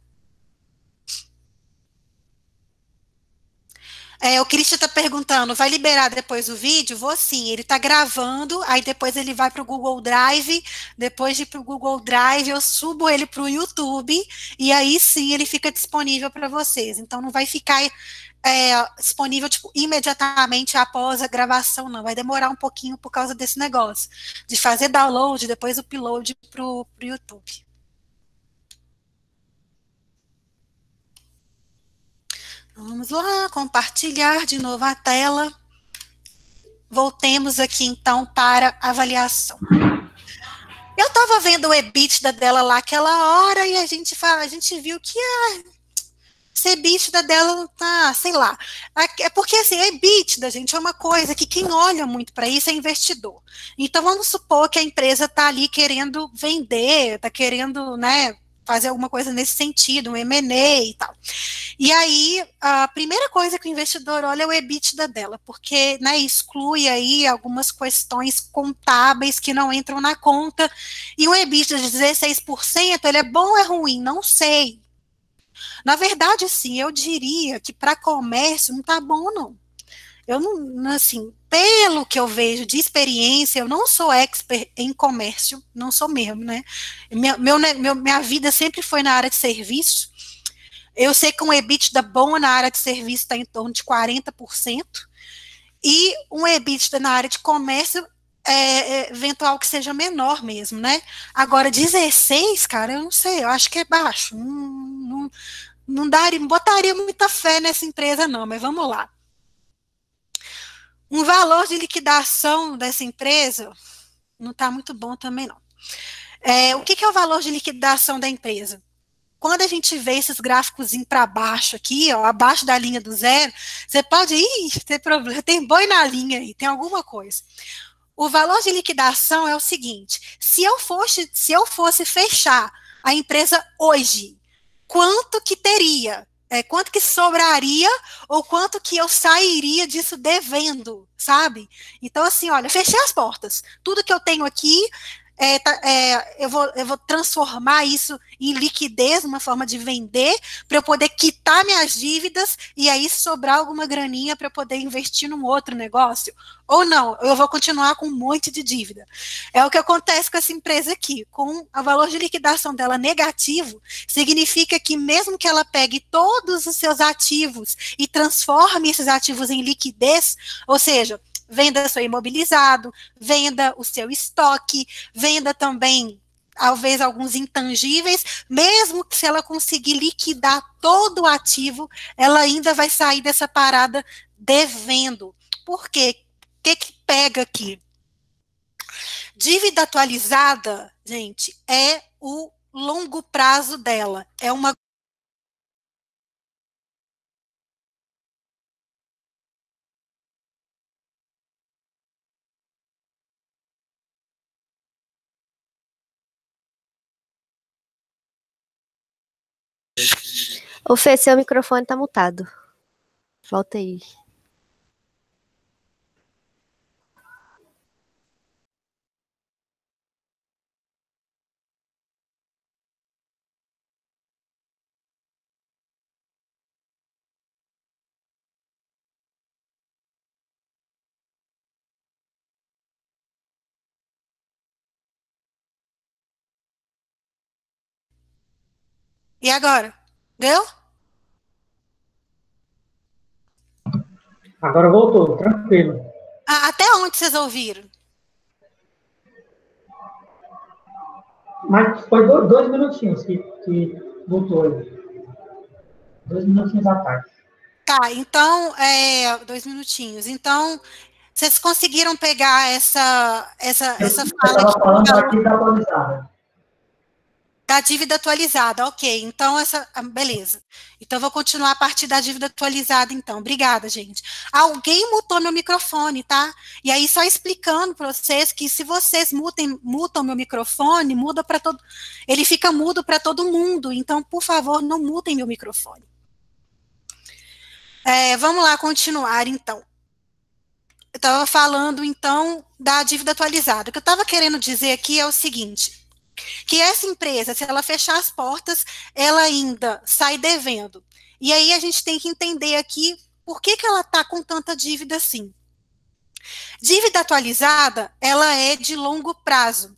S1: O Christian está perguntando, vai liberar depois o vídeo? Vou sim, ele está gravando, aí depois ele vai para o Google Drive, depois de ir para o Google Drive eu subo ele para o YouTube, e aí sim ele fica disponível para vocês, então não vai ficar disponível tipo, imediatamente após a gravação, não, vai demorar um pouquinho por causa desse negócio, de fazer download, depois upload para o YouTube. Vamos lá, compartilhar de novo a tela. Voltemos aqui, então, para a avaliação. Eu estava vendo o EBITDA dela lá aquela hora e a gente viu que esse EBITDA dela tá, sei lá. É porque, assim, a EBITDA, gente, é uma coisa que quem olha muito para isso é investidor. Então, vamos supor que a empresa está ali querendo vender, está querendo, né, fazer alguma coisa nesse sentido, um M&A e tal. E aí, a primeira coisa que o investidor olha é o EBITDA dela, porque, né, exclui aí algumas questões contábeis que não entram na conta, e o EBITDA de 16%, ele é bom ou é ruim? Não sei. Na verdade, assim, eu diria que para comércio não tá bom, não. Eu não, assim, pelo que eu vejo de experiência, eu não sou expert em comércio, não sou mesmo, né? Minha vida sempre foi na área de serviço. Eu sei que um EBITDA bom na área de serviço está em torno de 40%, e um EBITDA na área de comércio eventual que seja menor mesmo, né? Agora, 16, cara, eu não sei, eu acho que é baixo. Não daria, não botaria muita fé nessa empresa, não, mas vamos lá. Um valor de liquidação dessa empresa não está muito bom também, não. O que é o valor de liquidação da empresa? Quando a gente vê esses gráficos para baixo aqui, ó, abaixo da linha do zero, você pode ter problema, tem boi na linha aí, tem alguma coisa. O valor de liquidação é o seguinte: se eu fosse fechar a empresa hoje, quanto que teria? Quanto que sobraria ou quanto que eu sairia disso devendo, sabe? Então, assim, olha, fechei as portas. Tudo que eu tenho aqui, eu vou transformar isso em liquidez, uma forma de vender, para eu poder quitar minhas dívidas e aí sobrar alguma graninha para eu poder investir num outro negócio. Ou não, eu vou continuar com um monte de dívida. É o que acontece com essa empresa aqui. Com o valor de liquidação dela negativo, significa que mesmo que ela pegue todos os seus ativos e transforme esses ativos em liquidez, ou seja, venda seu imobilizado, venda o seu estoque, venda também, talvez, alguns intangíveis, mesmo que se ela conseguir liquidar todo o ativo, ela ainda vai sair dessa parada devendo. Por quê? O que pega aqui? Dívida atualizada, gente, é o longo prazo dela. É uma
S2: Ô Fê, seu microfone tá mutado. Volta aí.
S1: E agora? Deu?
S3: Agora voltou, tranquilo.
S1: Até onde vocês ouviram?
S3: Mas foi 2 minutinhos que voltou aí. 2 minutinhos atrás.
S1: Tá, então, 2 minutinhos. Então, vocês conseguiram pegar essa
S3: Eu
S1: fala
S3: estava
S1: aqui
S3: falando da dívida atualizada.
S1: da dívida atualizada, ok. Então, beleza. Então, eu vou continuar a partir da dívida atualizada, então. Obrigada, gente. Alguém mutou meu microfone, tá? E aí, só explicando para vocês que se vocês mutam meu microfone, muda para todo. Ele fica mudo para todo mundo. Então, por favor, não mutem meu microfone. Vamos lá continuar, então. Eu estava falando, então, da dívida atualizada. O que eu estava querendo dizer aqui é o seguinte: que essa empresa, se ela fechar as portas, ela ainda sai devendo. E aí a gente tem que entender aqui por que ela está com tanta dívida assim. Dívida atualizada, ela é de longo prazo.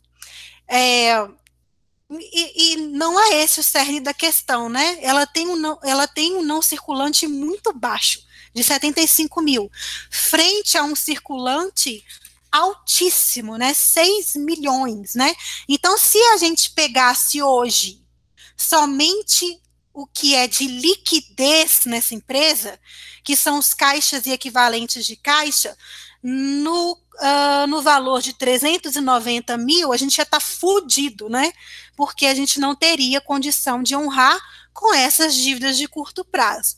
S1: E não é esse o cerne da questão, né? Ela tem um não circulante muito baixo, de 75 mil, frente a um circulante altíssimo, né? 6 milhões, né? Então, se a gente pegasse hoje somente o que é de liquidez nessa empresa, que são os caixas e equivalentes de caixa, no valor de 390 mil, a gente já está fudido, né? Porque a gente não teria condição de honrar com essas dívidas de curto prazo.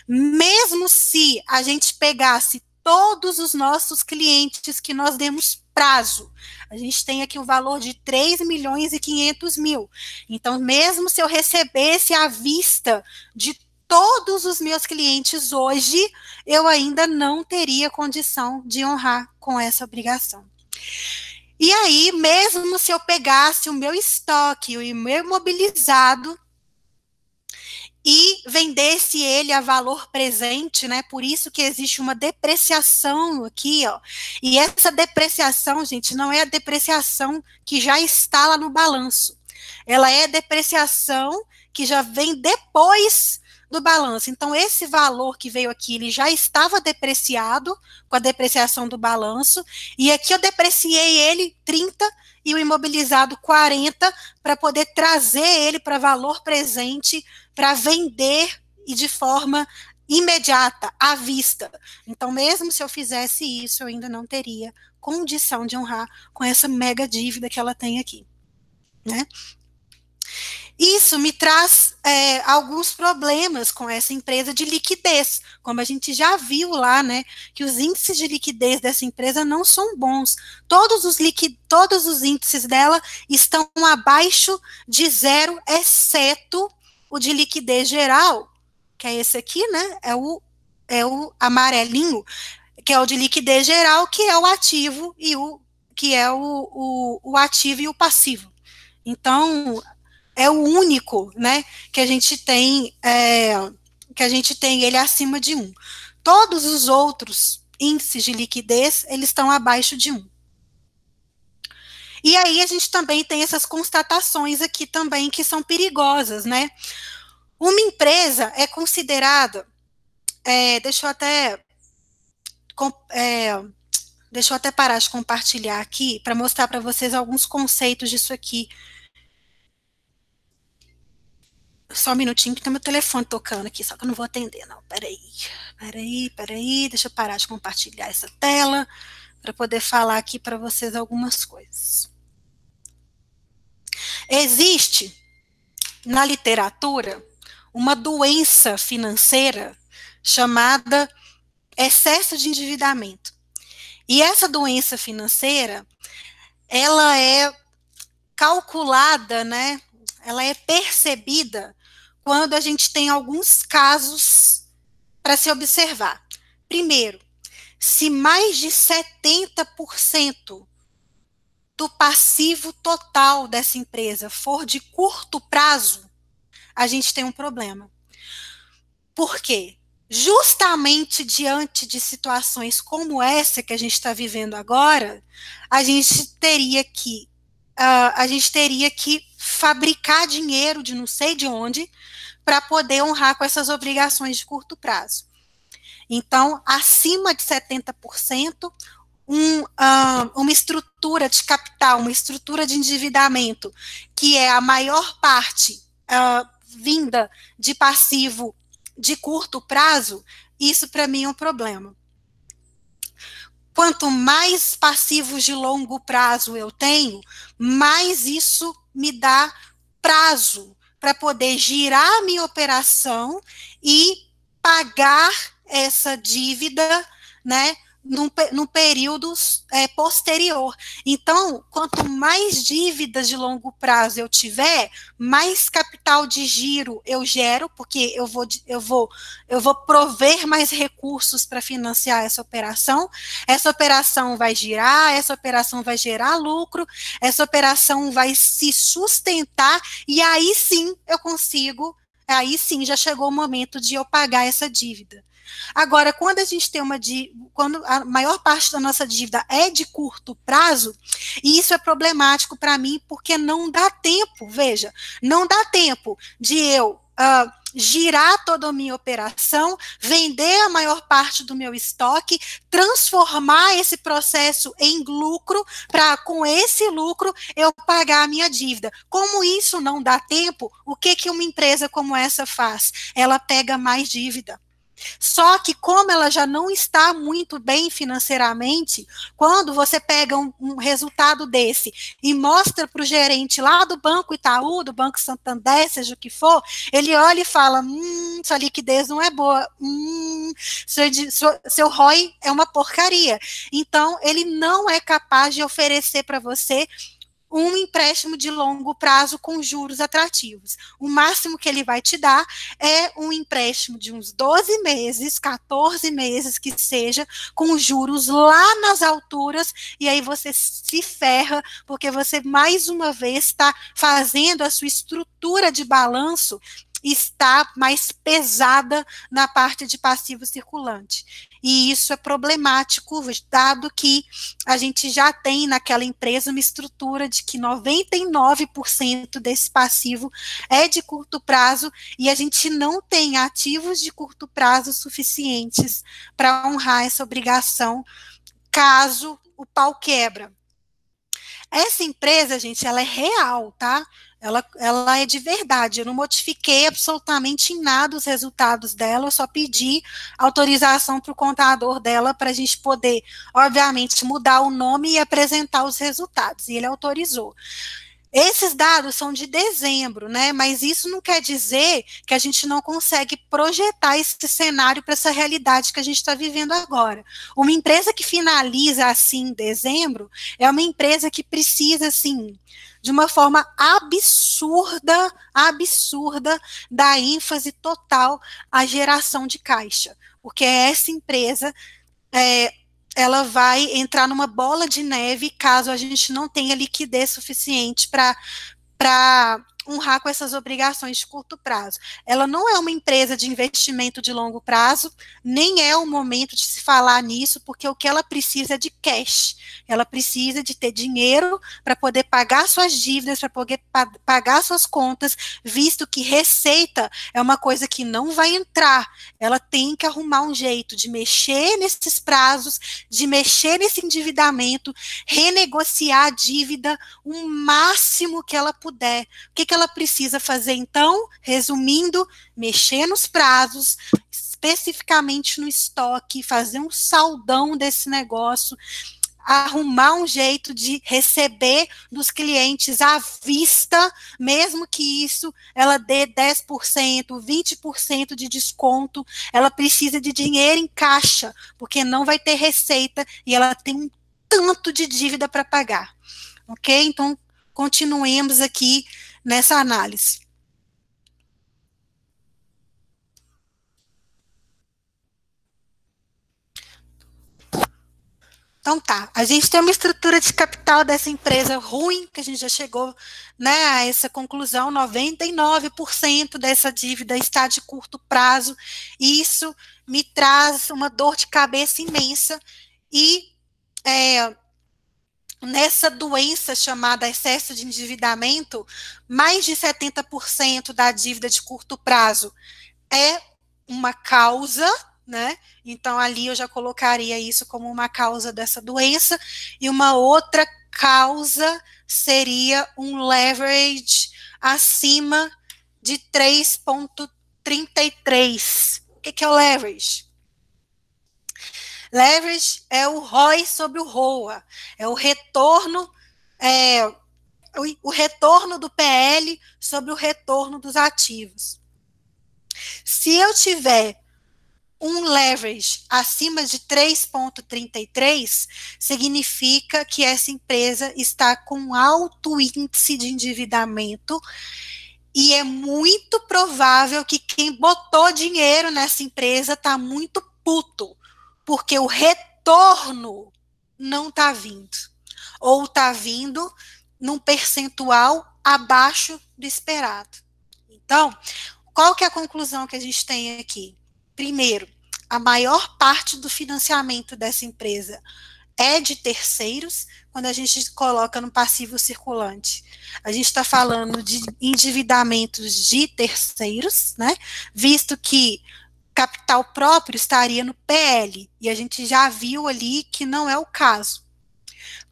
S1: Mesmo se a gente pegasse todos os nossos clientes que nós demos prazo, a gente tem aqui um valor de 3 milhões e 500 mil. Então, mesmo se eu recebesse à vista de todos os meus clientes hoje, eu ainda não teria condição de honrar com essa obrigação. E aí, mesmo se eu pegasse o meu estoque, o meu imobilizado, e vendesse ele a valor presente, né? Por isso que existe uma depreciação aqui, ó. E essa depreciação, gente, não é a depreciação que já está lá no balanço. Ela é a depreciação que já vem depois do balanço. Então, esse valor que veio aqui, ele já estava depreciado com a depreciação do balanço, e aqui eu depreciei ele 30 e o imobilizado 40 para poder trazer ele para valor presente, para vender e de forma imediata, à vista. Então, mesmo se eu fizesse isso, eu ainda não teria condição de honrar com essa mega dívida que ela tem aqui, né? Isso me traz alguns problemas com essa empresa de liquidez, como a gente já viu lá, né, que os índices de liquidez dessa empresa não são bons. Todos os índices dela estão abaixo de 0, exceto o de liquidez geral, que é esse aqui, né, é o amarelinho, que é o de liquidez geral, que é o ativo e que é o ativo e o passivo. Então, é o único, né, que a gente tem ele acima de 1. Todos os outros índices de liquidez, eles estão abaixo de 1. E aí a gente também tem essas constatações aqui também que são perigosas, né? Uma empresa é considerada, deixa eu até parar de compartilhar aqui para mostrar para vocês alguns conceitos disso aqui. Só um minutinho que tem meu telefone tocando aqui, só que eu não vou atender, não. Peraí, deixa eu parar de compartilhar essa tela para poder falar aqui para vocês algumas coisas. Existe, na literatura, uma doença financeira chamada excesso de endividamento. E essa doença financeira, ela é calculada, né? Ela é percebida quando a gente tem alguns casos para se observar. Primeiro, se mais de 70% do passivo total dessa empresa for de curto prazo, a gente tem um problema. Por quê? Justamente diante de situações como essa que a gente está vivendo agora, a gente teria que fabricar dinheiro de não sei de onde para poder honrar com essas obrigações de curto prazo. Então, acima de 70%, uma estrutura de capital, uma estrutura de endividamento, que é a maior parte vinda de passivo de curto prazo, isso para mim é um problema. Quanto mais passivos de longo prazo eu tenho, mais isso me dá prazo para poder girar a minha operação e pagar essa dívida, né, num período posterior. Então, quanto mais dívidas de longo prazo eu tiver, mais capital de giro eu gero, porque eu vou prover mais recursos para financiar essa operação vai girar, essa operação vai gerar lucro, essa operação vai se sustentar, e aí sim já chegou o momento de eu pagar essa dívida. Agora, quando a gente tem quando a maior parte da nossa dívida é de curto prazo, e isso é problemático para mim, porque não dá tempo, veja, não dá tempo de eu girar toda a minha operação, vender a maior parte do meu estoque, transformar esse processo em lucro, para com esse lucro eu pagar a minha dívida. Como isso não dá tempo, o que uma empresa como essa faz? Ela pega mais dívida. Só que como ela já não está muito bem financeiramente, quando você pega um resultado desse e mostra para o gerente lá do Banco Itaú, do Banco Santander, seja o que for, ele olha e fala, sua liquidez não é boa, seu ROI é uma porcaria. Então, ele não é capaz de oferecer para você um empréstimo de longo prazo com juros atrativos. O máximo que ele vai te dar é um empréstimo de uns 12 meses, 14 meses que seja, com juros lá nas alturas, e aí você se ferra, porque você mais uma vez está fazendo a sua estrutura de balanço está mais pesada na parte de passivo circulante. E isso é problemático, dado que a gente já tem naquela empresa uma estrutura de que 99% desse passivo é de curto prazo e a gente não tem ativos de curto prazo suficientes para honrar essa obrigação caso o pau quebra. Essa empresa, gente, ela é real, tá? Ela é de verdade. Eu não modifiquei absolutamente em nada os resultados dela, eu só pedi autorização para o contador dela para a gente poder, obviamente, mudar o nome e apresentar os resultados. E ele autorizou. Esses dados são de dezembro, né? Mas isso não quer dizer que a gente não consegue projetar esse cenário para essa realidade que a gente está vivendo agora. Uma empresa que finaliza assim em dezembro é uma empresa que precisa, assim, de uma forma absurda, dar ênfase total à geração de caixa. Porque essa empresa ela vai entrar numa bola de neve caso a gente não tenha liquidez suficiente para honrar com essas obrigações de curto prazo. Ela não é uma empresa de investimento de longo prazo, nem é o momento de se falar nisso, porque o que ela precisa é de cash. Ela precisa de ter dinheiro para poder pagar suas dívidas, para poder pagar suas contas, visto que receita é uma coisa que não vai entrar. Ela tem que arrumar um jeito de mexer nesses prazos, de mexer nesse endividamento, renegociar a dívida o máximo que ela puder. O que ela precisa fazer, então? Resumindo, mexer nos prazos, especificamente no estoque, fazer um saldão desse negócio, arrumar um jeito de receber dos clientes à vista, mesmo que isso ela dê 10%, 20% de desconto, ela precisa de dinheiro em caixa, porque não vai ter receita e ela tem um tanto de dívida para pagar. Ok? Então, continuemos aqui nessa análise. Então tá, a gente tem uma estrutura de capital dessa empresa ruim, que a gente já chegou, né, a essa conclusão, 99% dessa dívida está de curto prazo, e isso me traz uma dor de cabeça imensa, e nessa doença chamada excesso de endividamento, mais de 70% da dívida de curto prazo é uma causa, né? Então, ali eu já colocaria isso como uma causa dessa doença, e uma outra causa seria um leverage acima de 3,33. O que é o leverage? Leverage é o ROI sobre o ROA, é o retorno, o retorno do PL sobre o retorno dos ativos. Se eu tiver um leverage acima de 3,33, significa que essa empresa está com alto índice de endividamento e é muito provável que quem botou dinheiro nessa empresa está muito puto, porque o retorno não está vindo, ou está vindo num percentual abaixo do esperado. Então, qual que é a conclusão que a gente tem aqui? Primeiro, a maior parte do financiamento dessa empresa é de terceiros, quando a gente coloca no passivo circulante. A gente está falando de endividamentos de terceiros, né? Visto que capital próprio estaria no PL, e a gente já viu ali que não é o caso.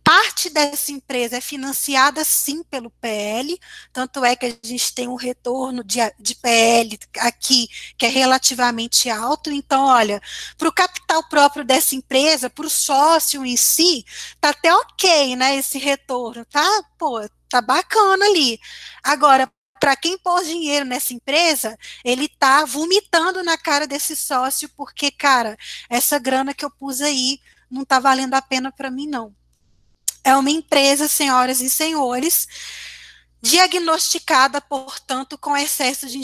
S1: Parte dessa empresa é financiada sim pelo PL, tanto é que a gente tem um retorno de PL aqui que é relativamente alto. Então, olha, para o capital próprio dessa empresa, para o sócio em si, tá até ok, né, esse retorno, tá? Pô, tá bacana ali. Agora, para quem pôs dinheiro nessa empresa, ele tá vomitando na cara desse sócio, porque, cara, essa grana que eu pus aí não tá valendo a pena para mim, não. É uma empresa, senhoras e senhores, diagnosticada, portanto, com excesso de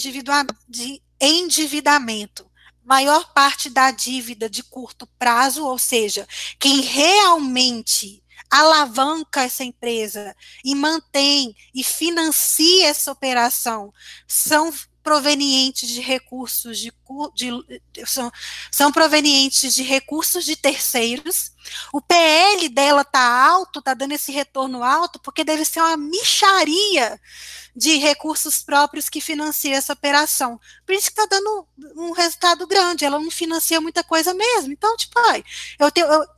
S1: endividamento. Maior parte da dívida de curto prazo, ou seja, quem realmente alavanca essa empresa e mantém e financia essa operação são provenientes de recursos são provenientes de recursos de terceiros. O PL dela está alto, está dando esse retorno alto, porque deve ser uma mixaria de recursos próprios que financia essa operação. Por isso que está dando um resultado grande, ela não financia muita coisa mesmo. Então, tipo,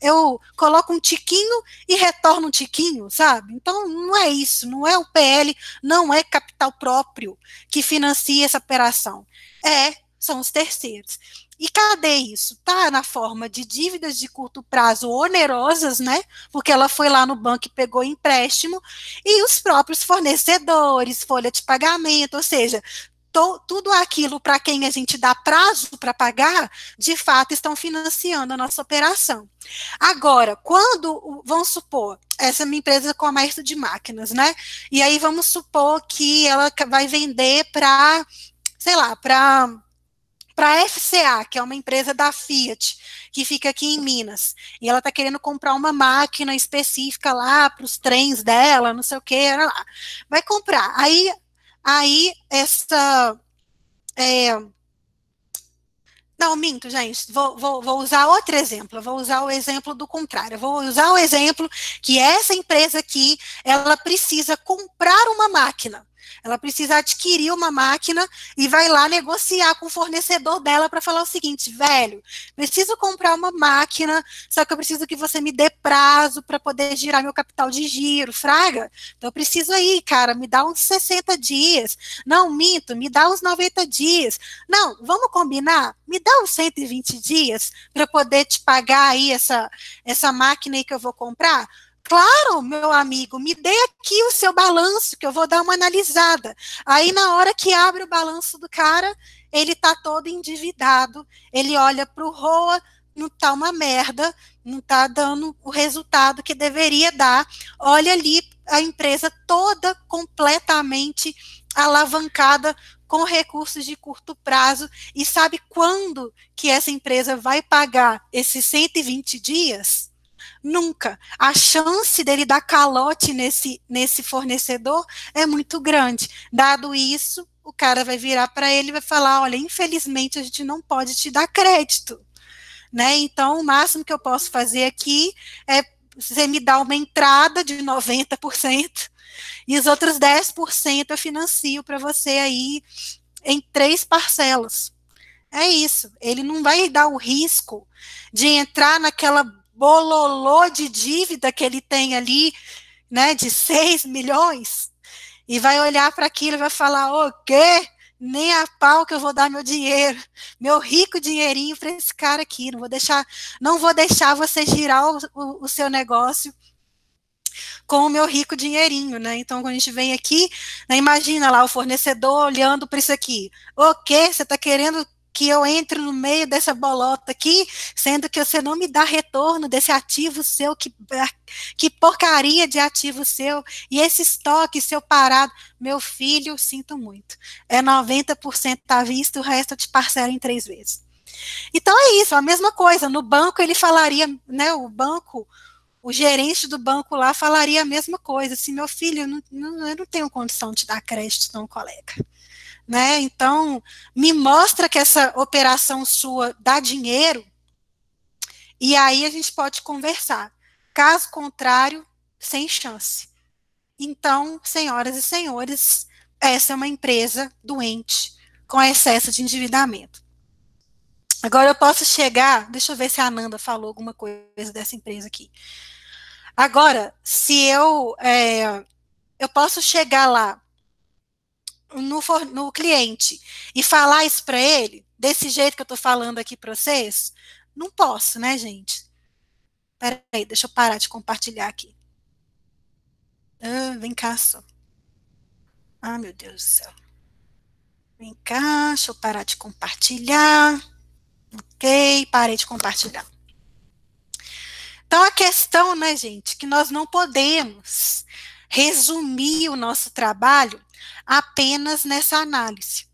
S1: eu coloco um tiquinho e retorno um tiquinho, sabe? Então, não é isso, não é o PL, não é capital próprio que financia essa operação. São os terceiros. E cadê isso? Está na forma de dívidas de curto prazo onerosas, né? Porque ela foi lá no banco e pegou empréstimo, e os próprios fornecedores, folha de pagamento, ou seja, tudo aquilo para quem a gente dá prazo para pagar, de fato estão financiando a nossa operação. Agora, vamos supor, essa é uma empresa comércio de máquinas, né? E aí vamos supor que ela vai vender para, sei lá, para a FCA, que é uma empresa da Fiat, que fica aqui em Minas, e ela está querendo comprar uma máquina específica lá para os trens dela, não sei o que, vai comprar. Aí essa... Não, minto, gente, vou usar outro exemplo, vou usar o exemplo do contrário, vou usar o exemplo que essa empresa aqui, ela precisa comprar uma máquina. Ela precisa adquirir uma máquina e vai lá negociar com o fornecedor dela para falar o seguinte: velho, preciso comprar uma máquina, só que eu preciso que você me dê prazo para poder girar meu capital de giro, fraga. Então eu preciso aí, cara, me dá uns 60 dias. Não, minto, me dá uns 90 dias. Não, vamos combinar? Me dá uns 120 dias para poder te pagar aí essa máquina aí que eu vou comprar? Claro, meu amigo, me dê aqui o seu balanço, que eu vou dar uma analisada. Aí, na hora que abre o balanço do cara, ele está todo endividado, ele olha para o ROA, não está uma merda, não está dando o resultado que deveria dar. Olha ali a empresa toda completamente alavancada com recursos de curto prazo, e sabe quando que essa empresa vai pagar esses 120 dias? Nunca. A chance dele dar calote nesse fornecedor é muito grande. Dado isso, o cara vai virar para ele e vai falar: olha, infelizmente a gente não pode te dar crédito, né? Então, o máximo que eu posso fazer aqui é você me dar uma entrada de 90% e os outros 10% eu financio para você aí em 3 parcelas. É isso. Ele não vai dar o risco de entrar naquela bololô de dívida que ele tem ali, né, de 6 milhões, e vai olhar para aquilo e vai falar: o quê? Nem a pau que eu vou dar meu dinheiro, meu rico dinheirinho para esse cara aqui, não vou deixar você girar o seu negócio com o meu rico dinheirinho, né? Então, quando a gente vem aqui, né, imagina lá o fornecedor olhando para isso aqui: o quê? Você está querendo que eu entre no meio dessa bolota aqui, sendo que você não me dá retorno desse ativo seu, que porcaria de ativo seu, e esse estoque seu parado? Meu filho, sinto muito. É 90% à vista, o resto eu te parcelo em 3 vezes. Então é isso, a mesma coisa. No banco ele falaria, né, o gerente do banco lá falaria a mesma coisa: assim, meu filho, eu não tenho condição de te dar crédito não, colega. Né? Então, me mostra que essa operação sua dá dinheiro, e aí a gente pode conversar. Caso contrário, sem chance. Então, senhoras e senhores, essa é uma empresa doente, com excesso de endividamento. Agora eu posso chegar, deixa eu ver se a Ananda falou alguma coisa dessa empresa aqui. Agora, se eu posso chegar lá no cliente e falar isso para ele, desse jeito que eu estou falando aqui para vocês? Não posso, né, gente? Peraí, deixa eu parar de compartilhar aqui. Vem cá só. Meu Deus do céu. Vem cá, deixa eu parar de compartilhar. Ok, parei de compartilhar. Então, a questão, né, gente, que nós não podemos resumir o nosso trabalho apenas nessa análise.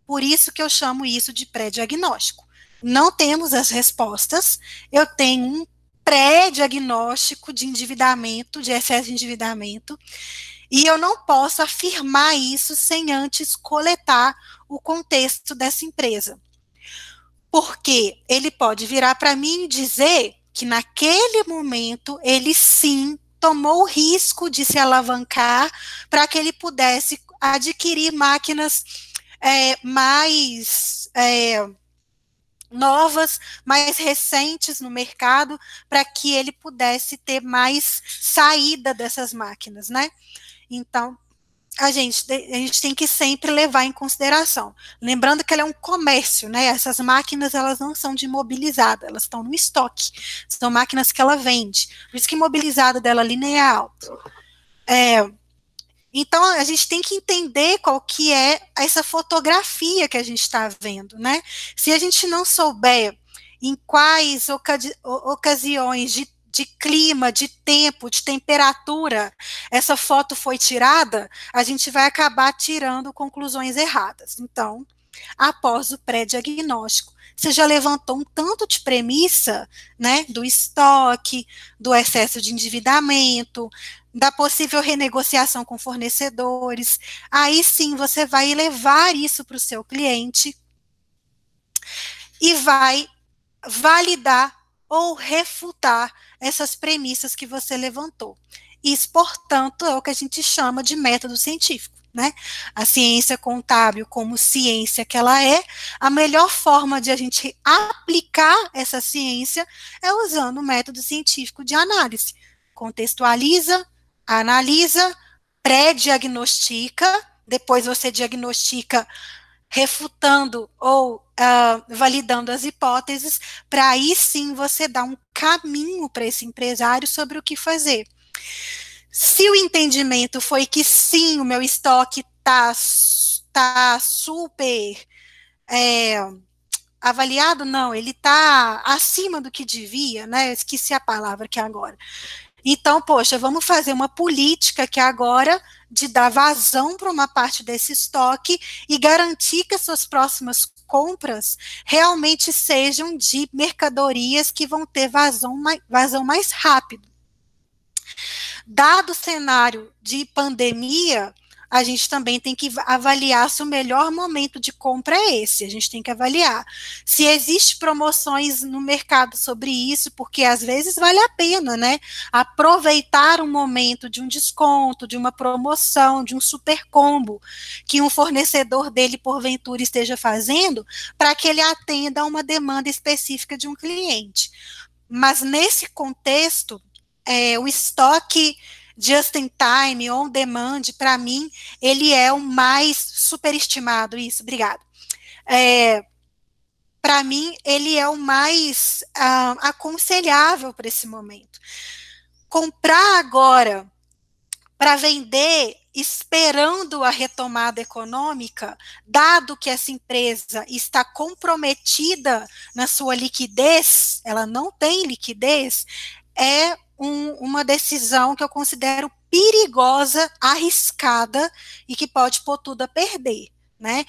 S1: Por isso que eu chamo isso de pré-diagnóstico. Não temos as respostas, eu tenho um pré-diagnóstico de endividamento, de excesso de endividamento, E eu não posso afirmar isso sem antes coletar o contexto dessa empresa. Porque ele pode virar para mim e dizer que naquele momento ele sim tomou o risco de se alavancar para que ele pudesse adquirir máquinas mais novas, mais recentes no mercado, para que ele pudesse ter mais saída dessas máquinas, né? Então, a gente tem que sempre levar em consideração. Lembrando que ela é um comércio, né? Essas máquinas, elas não são de imobilizada, elas estão no estoque. São máquinas que ela vende. Por isso que o imobilizado dela ali nem é alto. Então, a gente tem que entender qual que é essa fotografia que a gente está vendo, né? Se a gente não souber em quais ocasiões de clima, de tempo, de temperatura, essa foto foi tirada, a gente vai acabar tirando conclusões erradas. Então, após o pré-diagnóstico, você já levantou um tanto de premissa, né, do estoque, do excesso de endividamento, da possível renegociação com fornecedores. Aí sim você vai levar isso para o seu cliente e vai validar ou refutar essas premissas que você levantou. Isso, portanto, é o que a gente chama de método científico, né? A ciência contábil, como ciência que ela é, a melhor forma de a gente aplicar essa ciência é usando o método científico de análise. Contextualiza, analisa, pré-diagnostica, depois você diagnostica refutando ou validando as hipóteses, para aí sim você dar um caminho para esse empresário sobre o que fazer. Se o entendimento foi que sim, o meu estoque tá super avaliado, não, ele está acima do que devia, né? Eu esqueci a palavra aqui agora. Então, poxa, vamos fazer uma política que agora de dar vazão para uma parte desse estoque e garantir que as suas próximas compras realmente sejam de mercadorias que vão ter vazão mais rápido. Dado o cenário de pandemia, a gente também tem que avaliar se o melhor momento de compra é esse. A gente tem que avaliar se existe promoções no mercado sobre isso, porque às vezes vale a pena, né? Aproveitar um momento de um desconto, de uma promoção, de um super combo que um fornecedor dele, porventura, esteja fazendo, para que ele atenda a uma demanda específica de um cliente. Mas nesse contexto, o estoque just in time, on demand, para mim, ele é o mais superestimado, isso, obrigada. Para mim, ele é o mais aconselhável para esse momento. Comprar agora para vender esperando a retomada econômica, dado que essa empresa está comprometida na sua liquidez, ela não tem liquidez, é uma decisão que eu considero perigosa, arriscada e que pode pôr tudo a perder, né?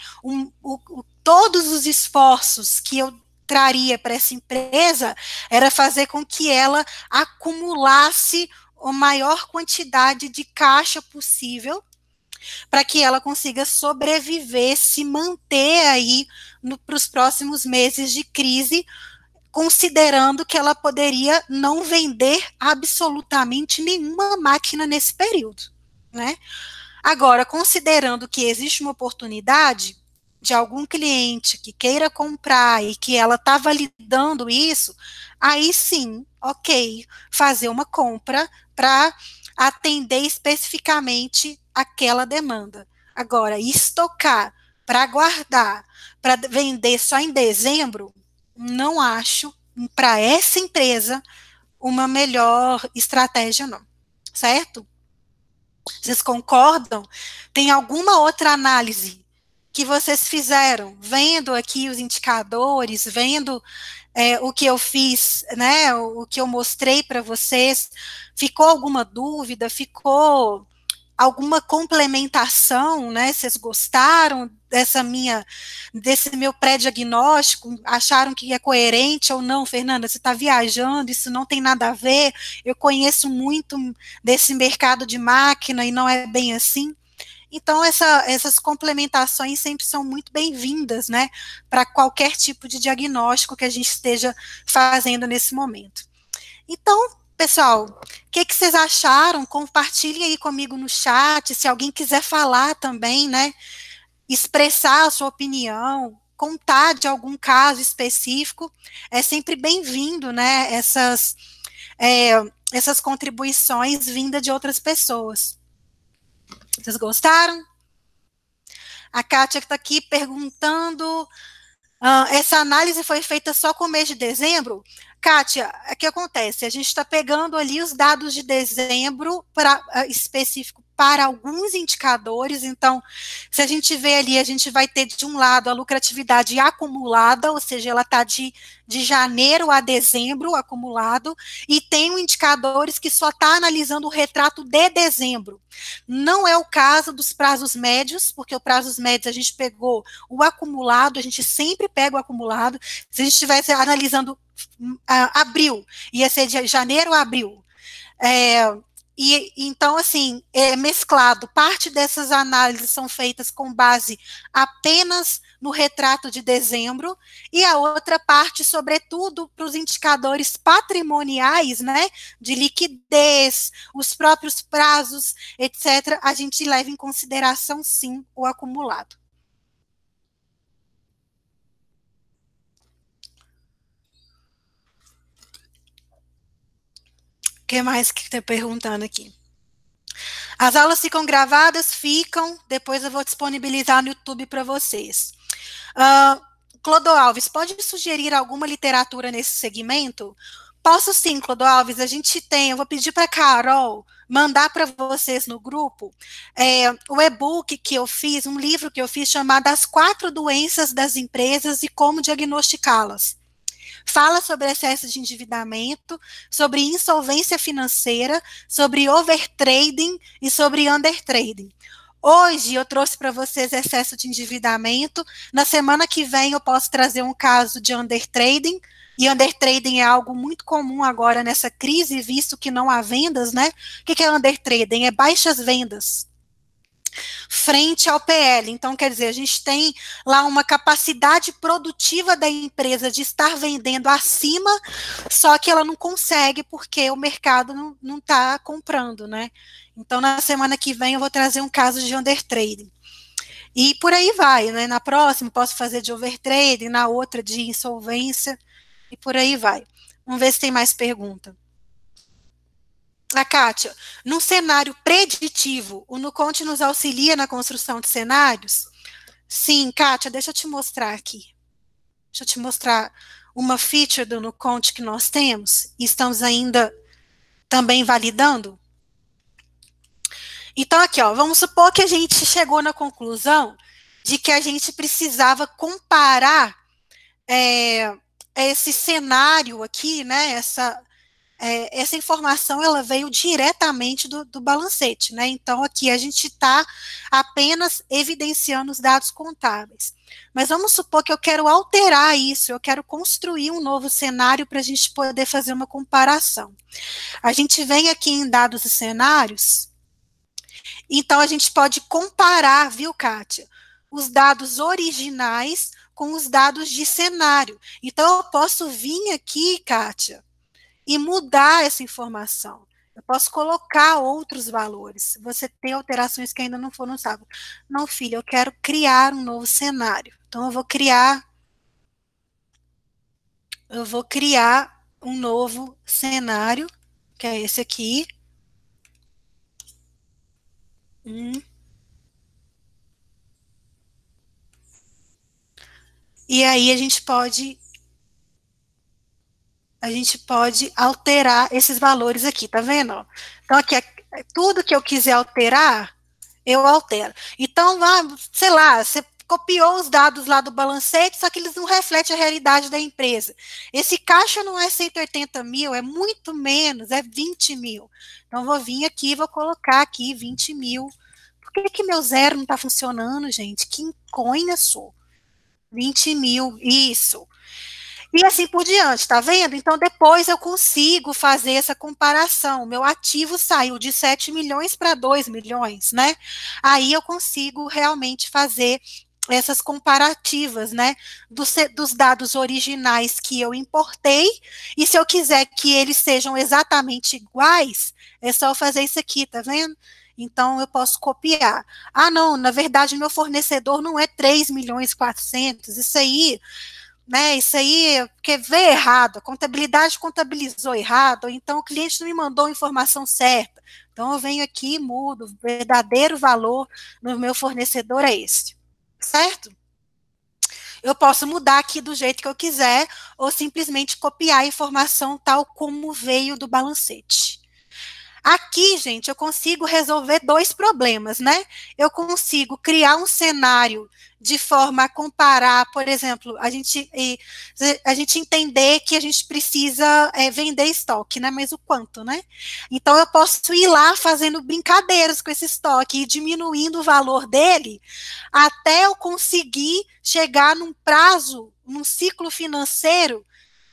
S1: Todos os esforços que eu traria para essa empresa era fazer com que ela acumulasse a maior quantidade de caixa possível para que ela consiga sobreviver, se manter aí para os próximos meses de crise, considerando que ela poderia não vender absolutamente nenhuma máquina nesse período, né? Agora, considerando que existe uma oportunidade de algum cliente que queira comprar e que ela está validando isso, aí sim, ok, fazer uma compra para atender especificamente aquela demanda. Agora, estocar para guardar, para vender só em dezembro, não acho, para essa empresa, uma melhor estratégia, não. Certo? Vocês concordam? Tem alguma outra análise que vocês fizeram, vendo aqui os indicadores, vendo o que eu fiz, né, o que eu mostrei para vocês? Ficou alguma dúvida? Ficou alguma complementação, né? Vocês gostaram desse meu pré-diagnóstico? Acharam que é coerente ou não? Fernanda, você está viajando, isso não tem nada a ver, eu conheço muito desse mercado de máquina e não é bem assim. Então, essas complementações sempre são muito bem-vindas, né, para qualquer tipo de diagnóstico que a gente esteja fazendo nesse momento. Então, pessoal, o que vocês acharam? Compartilhem aí comigo no chat, se alguém quiser falar também, né, expressar a sua opinião, contar de algum caso específico, é sempre bem-vindo, né, essas contribuições vindas de outras pessoas. Vocês gostaram? A Kátia está aqui perguntando, essa análise foi feita só com o mês de dezembro? Kátia, o que acontece? A gente está pegando ali os dados de dezembro específico para alguns indicadores, então, se a gente vê ali, a gente vai ter de um lado a lucratividade acumulada, ou seja, ela está de janeiro a dezembro acumulado, e tem indicadores que só está analisando o retrato de dezembro. Não é o caso dos prazos médios, porque os prazos médios a gente pegou o acumulado, a gente sempre pega o acumulado. Se a gente estivesse analisando abril, ia ser de janeiro a abril. Então, assim, é mesclado. Parte dessas análises são feitas com base apenas no retrato de dezembro, e a outra parte, sobretudo, para os indicadores patrimoniais, né, de liquidez, os próprios prazos, etc., a gente leva em consideração, sim, o acumulado. O que mais que está perguntando aqui? As aulas ficam gravadas? Ficam, depois eu vou disponibilizar no YouTube para vocês. Clodoalves, pode sugerir alguma literatura nesse segmento? Posso sim, Clodoalves, a gente tem, eu vou pedir para a Carol mandar para vocês no grupo o e-book que eu fiz, um livro que eu fiz chamado As 4 Doenças das Empresas e Como Diagnosticá-las. Fala sobre excesso de endividamento, sobre insolvência financeira, sobre overtrading e sobre undertrading. Hoje eu trouxe para vocês excesso de endividamento, na semana que vem eu posso trazer um caso de undertrading, e undertrading é algo muito comum agora nessa crise, visto que não há vendas, né? O que é undertrading? É baixas vendas frente ao PL. Então, quer dizer, a gente tem lá uma capacidade produtiva da empresa de estar vendendo acima, só que ela não consegue porque o mercado não está comprando, né? Então, na semana que vem eu vou trazer um caso de undertrading. E por aí vai, né? Na próxima posso fazer de overtrading, na outra de insolvência, e por aí vai. Vamos ver se tem mais pergunta. A Kátia, num cenário preditivo, o Nuconte nos auxilia na construção de cenários? Sim, Kátia, deixa eu te mostrar aqui. Deixa eu te mostrar uma feature do Nuconte que nós temos, e estamos ainda também validando. Então, aqui, ó, vamos supor que a gente chegou na conclusão de que a gente precisava comparar esse cenário aqui, né, essa informação ela veio diretamente do balancete, né? Então, aqui a gente está apenas evidenciando os dados contábeis. Mas vamos supor que eu quero alterar isso, eu quero construir um novo cenário para a gente poder fazer uma comparação. A gente vem aqui em dados e cenários, então a gente pode comparar, viu, Kátia? Os dados originais com os dados de cenário. Então, eu posso vir aqui, Kátia, e mudar essa informação. Eu posso colocar outros valores. Você tem alterações que ainda não foram salvas. Não, filha, eu quero criar um novo cenário. Então, eu vou criar um novo cenário, que é esse aqui. E aí a gente pode alterar esses valores aqui, tá vendo? Então, aqui, tudo que eu quiser alterar, eu altero. Então, sei lá, você copiou os dados lá do balancete, só que eles não refletem a realidade da empresa. Esse caixa não é 180 mil, é muito menos, é 20 mil. Então, vou vir aqui e vou colocar aqui 20 mil. Por que meu zero não está funcionando, gente? Que enconha sou. 20 mil, isso. E assim por diante, tá vendo? Então, depois eu consigo fazer essa comparação. Meu ativo saiu de 7 milhões para 2 milhões, né? Aí eu consigo realmente fazer essas comparativas, né? Dos dados originais que eu importei, e se eu quiser que eles sejam exatamente iguais, é só fazer isso aqui, tá vendo? Então, eu posso copiar. Ah, não, na verdade, meu fornecedor não é 3 milhões e 400, isso aí, né, isso aí, porque veio errado, a contabilidade contabilizou errado, ou então o cliente não me mandou a informação certa. Então, eu venho aqui e mudo, o verdadeiro valor no meu fornecedor é esse, certo? Eu posso mudar aqui do jeito que eu quiser, ou simplesmente copiar a informação tal como veio do balancete. Aqui, gente, eu consigo resolver dois problemas, né? Eu consigo criar um cenário de forma a comparar, por exemplo, a gente entender que a gente precisa vender estoque, né? Mas o quanto, né? Então, eu posso ir lá fazendo brincadeiras com esse estoque e diminuindo o valor dele até eu conseguir chegar num prazo, num ciclo financeiro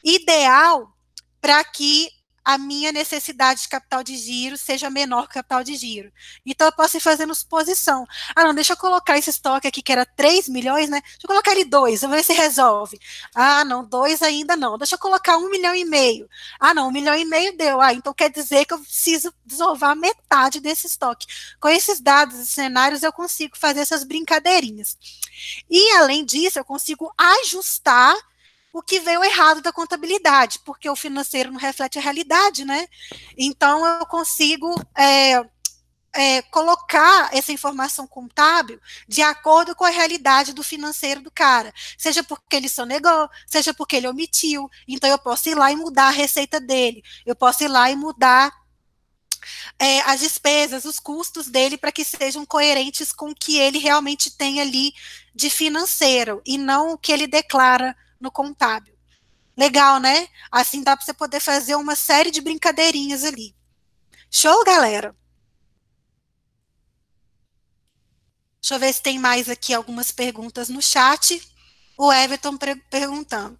S1: ideal para que a minha necessidade de capital de giro seja menor que o capital de giro. Então, eu posso ir fazendo suposição. Ah, não, deixa eu colocar esse estoque aqui, que era 3 milhões, né? Deixa eu colocar ele 2, vamos ver se resolve. Ah, não, 2 ainda não. Deixa eu colocar 1,5 milhão. Ah, não, 1,5 milhão deu. Ah, então quer dizer que eu preciso desovar metade desse estoque. Com esses dados e cenários, eu consigo fazer essas brincadeirinhas. E, além disso, eu consigo ajustar o que veio errado da contabilidade, porque o financeiro não reflete a realidade, né? Então, eu consigo colocar essa informação contábil de acordo com a realidade do financeiro do cara, seja porque ele sonegou, seja porque ele omitiu. Então, eu posso ir lá e mudar a receita dele, eu posso ir lá e mudar as despesas, os custos dele, para que sejam coerentes com o que ele realmente tem ali de financeiro, e não o que ele declara no contábil. Legal, né? Assim dá para você poder fazer uma série de brincadeirinhas ali. Show, galera? Deixa eu ver se tem mais aqui algumas perguntas no chat. O Everton perguntando.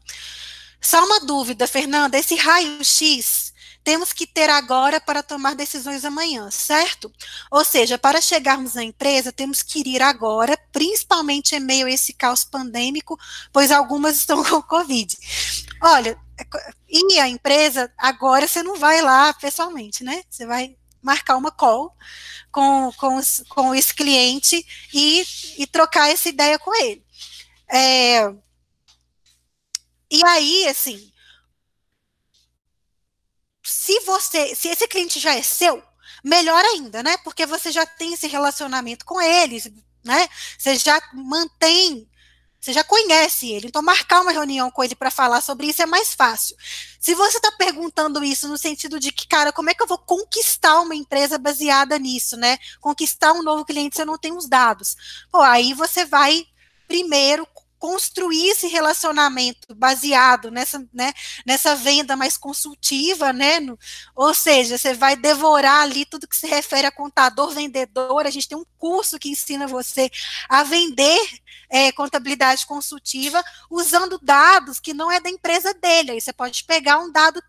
S1: Só uma dúvida, Fernanda, esse raio-x temos que ter agora para tomar decisões amanhã, certo? Ou seja, para chegarmos na empresa, temos que ir agora, principalmente em meio a esse caos pandêmico, pois algumas estão com Covid. Olha, e a empresa, agora você não vai lá pessoalmente, né? Você vai marcar uma call com esse cliente e trocar essa ideia com ele. E aí, assim, se esse cliente já é seu, melhor ainda, né? Porque você já tem esse relacionamento com eles, né? Você já mantém, você já conhece ele. Então, marcar uma reunião com ele para falar sobre isso é mais fácil. Se você está perguntando isso no sentido de que, cara, como é que eu vou conquistar uma empresa baseada nisso, né? Conquistar um novo cliente se eu não tenho os dados. Pô, aí você vai primeiro construir esse relacionamento baseado nessa venda mais consultiva, né? Ou seja, você vai devorar ali tudo que se refere a contador, vendedor. A gente tem um curso que ensina você a vender contabilidade consultiva usando dados que não é da empresa dele. Aí você pode pegar um dado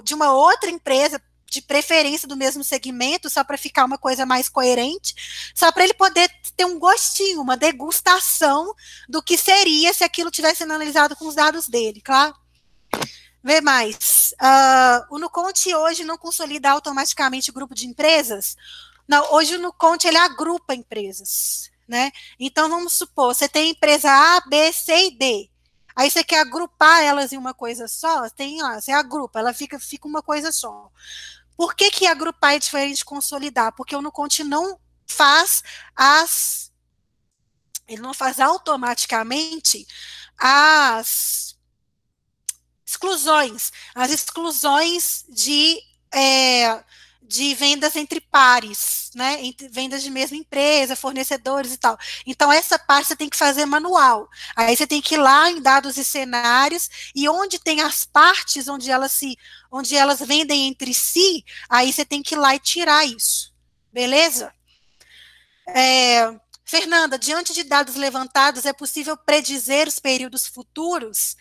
S1: de uma outra empresa, de preferência do mesmo segmento, só para ficar uma coisa mais coerente, só para ele poder ter um gostinho, uma degustação do que seria se aquilo tivesse sendo analisado com os dados dele, claro? Vê mais. O Nuconte hoje não consolida automaticamente grupo de empresas? Não, hoje o Nuconte ele agrupa empresas, né? Então, vamos supor, você tem empresa A, B, C e D. Aí você quer agrupar elas em uma coisa só, você agrupa, ela fica uma coisa só. Por que agrupar é diferente de consolidar? Porque o Nuconte não faz ele não faz automaticamente as exclusões de de vendas entre pares, né, entre vendas de mesma empresa, fornecedores e tal. Então, essa parte você tem que fazer manual. Aí você tem que ir lá em dados e cenários, e onde tem as partes onde elas vendem entre si, aí você tem que ir lá e tirar isso. Beleza? Fernanda, diante de dados levantados, é possível predizer os períodos futuros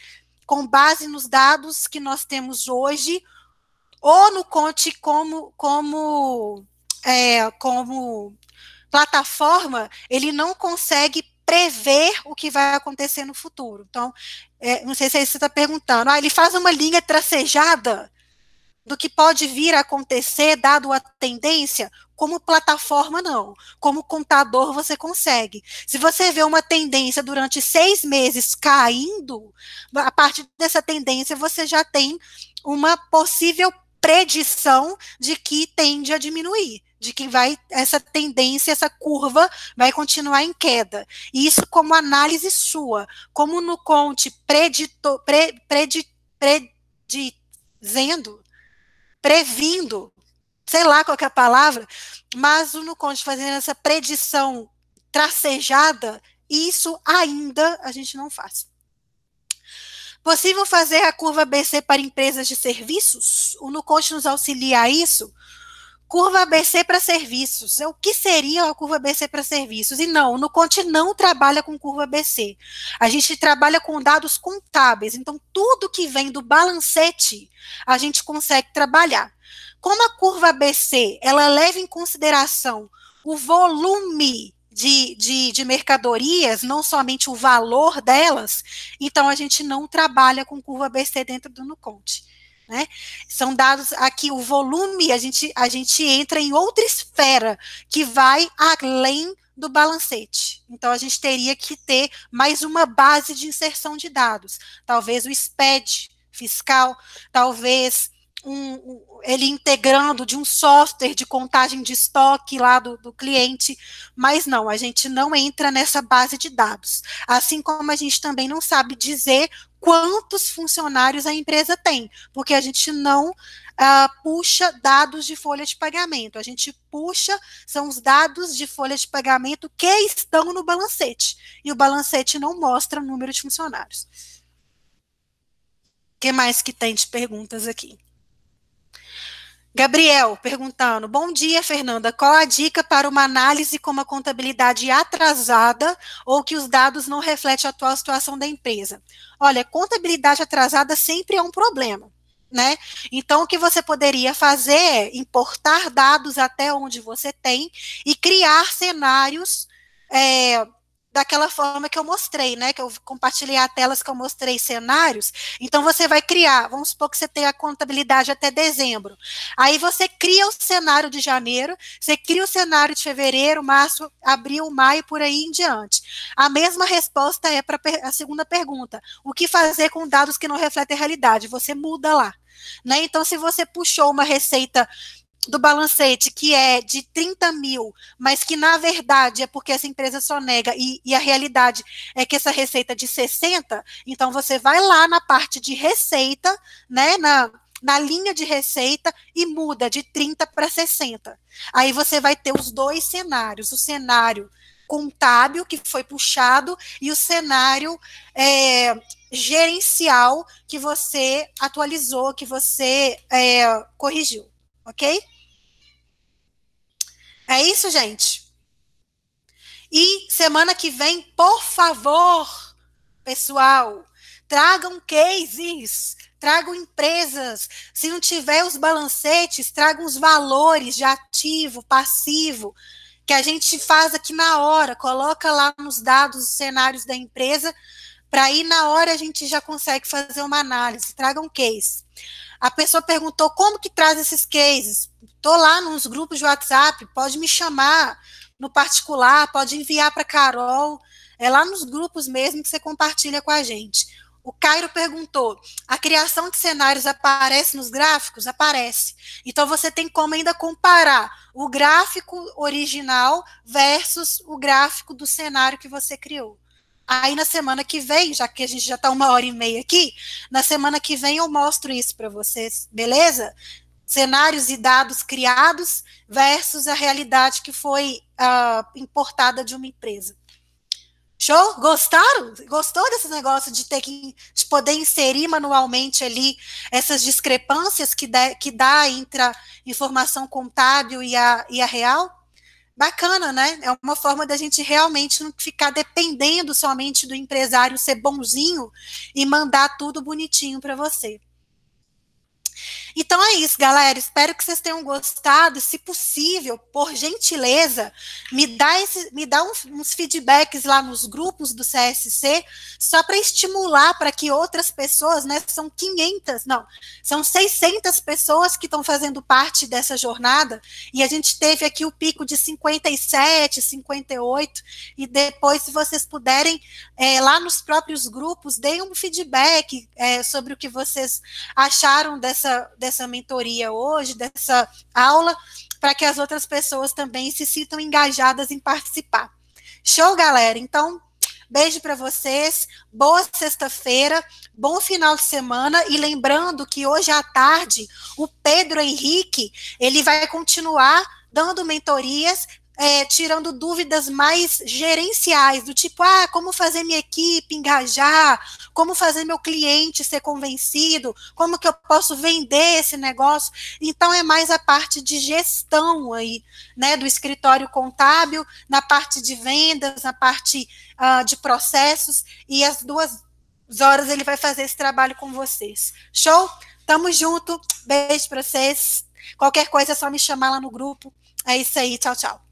S1: com base nos dados que nós temos hoje, ou no Conte como plataforma, ele não consegue prever o que vai acontecer no futuro. Então, não sei se é isso que você está perguntando. Ele faz uma linha tracejada do que pode vir a acontecer, dado a tendência. Como plataforma, não. Como contador, você consegue. Se você vê uma tendência durante 6 meses caindo, a partir dessa tendência, você já tem uma possível predição de que tende a diminuir, de que essa tendência, essa curva vai continuar em queda. E isso como análise sua, como no Conte previndo, sei lá qual que é a palavra, mas o Nuconte fazendo essa predição tracejada, isso ainda a gente não faz. Possível fazer a curva ABC para empresas de serviços? O Nuconte nos auxilia a isso? Curva ABC para serviços. O que seria a curva ABC para serviços? E não, o Nuconte não trabalha com curva ABC. A gente trabalha com dados contábeis. Então, tudo que vem do balancete, a gente consegue trabalhar. Como a curva ABC, ela leva em consideração o volume de mercadorias, não somente o valor delas, então a gente não trabalha com curva ABC dentro do Nuconte. Né? São dados aqui, o volume, a gente entra em outra esfera, que vai além do balancete. Então, a gente teria que ter mais uma base de inserção de dados. Talvez o SPED fiscal, talvez ele integrando de um software de contagem de estoque lá do cliente, mas não, a gente não entra nessa base de dados. Assim como a gente também não sabe dizer quantos funcionários a empresa tem, porque a gente não puxa dados de folha de pagamento, a gente puxa, são os dados de folha de pagamento que estão no balancete, e o balancete não mostra o número de funcionários. O que mais que tem de perguntas aqui? Gabriel perguntando, bom dia, Fernanda, qual a dica para uma análise com uma contabilidade atrasada ou que os dados não refletem a atual situação da empresa? Olha, contabilidade atrasada sempre é um problema, né? Então, o que você poderia fazer é importar dados até onde você tem e criar cenários daquela forma que eu mostrei, né, que eu compartilhei a telas que eu mostrei cenários. Então, você vai criar, vamos supor que você tem a contabilidade até dezembro, aí você cria o cenário de janeiro, você cria o cenário de fevereiro, março, abril, maio, por aí em diante. A mesma resposta é para a segunda pergunta, o que fazer com dados que não refletem a realidade? Você muda lá, né, então se você puxou uma receita do balancete, que é de 30 mil, mas que na verdade é porque essa empresa só nega, e a realidade é que essa receita é de 60, então você vai lá na parte de receita, né, na linha de receita, e muda de 30 para 60. Aí você vai ter os dois cenários, o cenário contábil, que foi puxado, e o cenário gerencial, que você atualizou, que você corrigiu. Ok? É isso, gente. E semana que vem, por favor, pessoal, tragam cases, tragam empresas. Se não tiver os balancetes, tragam os valores de ativo, passivo, que a gente faz aqui na hora, coloca lá nos dados os cenários da empresa, para aí na hora a gente já consegue fazer uma análise. Tragam case. A pessoa perguntou como que traz esses cases. Estou lá nos grupos de WhatsApp, pode me chamar no particular, pode enviar para a Carol, é lá nos grupos mesmo que você compartilha com a gente. O Cairo perguntou, a criação de cenários aparece nos gráficos? Aparece. Então, você tem como ainda comparar o gráfico original versus o gráfico do cenário que você criou. Aí, na semana que vem, já que a gente já está 1h30 aqui, na semana que vem eu mostro isso para vocês, beleza? cenários e dados criados versus a realidade que foi importada de uma empresa. Show? Gostaram? Gostou desse negócio de de poder inserir manualmente ali essas discrepâncias que dá entre a informação contábil e a real? Bacana, né? É uma forma da gente realmente não ficar dependendo somente do empresário ser bonzinho e mandar tudo bonitinho para você. Então é isso, galera. Espero que vocês tenham gostado. Se possível, por gentileza, me dá uns feedbacks lá nos grupos do CSC, só para estimular para que outras pessoas, né? São 600 pessoas que estão fazendo parte dessa jornada, e a gente teve aqui o pico de 57, 58, e depois, se vocês puderem, lá nos próprios grupos, deem um feedback sobre o que vocês acharam dessa mentoria hoje, dessa aula, para que as outras pessoas também se sintam engajadas em participar. Show, galera? Então, beijo para vocês, boa sexta-feira, bom final de semana, e lembrando que hoje à tarde, o Pedro Henrique, ele vai continuar dando mentorias, tirando dúvidas mais gerenciais, do tipo, como fazer minha equipe engajar, como fazer meu cliente ser convencido, como que eu posso vender esse negócio. Então, é mais a parte de gestão aí, né, do escritório contábil, na parte de vendas, na parte de processos, e às 2 horas ele vai fazer esse trabalho com vocês. Show? Tamo junto, beijo para vocês. Qualquer coisa é só me chamar lá no grupo. É isso aí, tchau, tchau.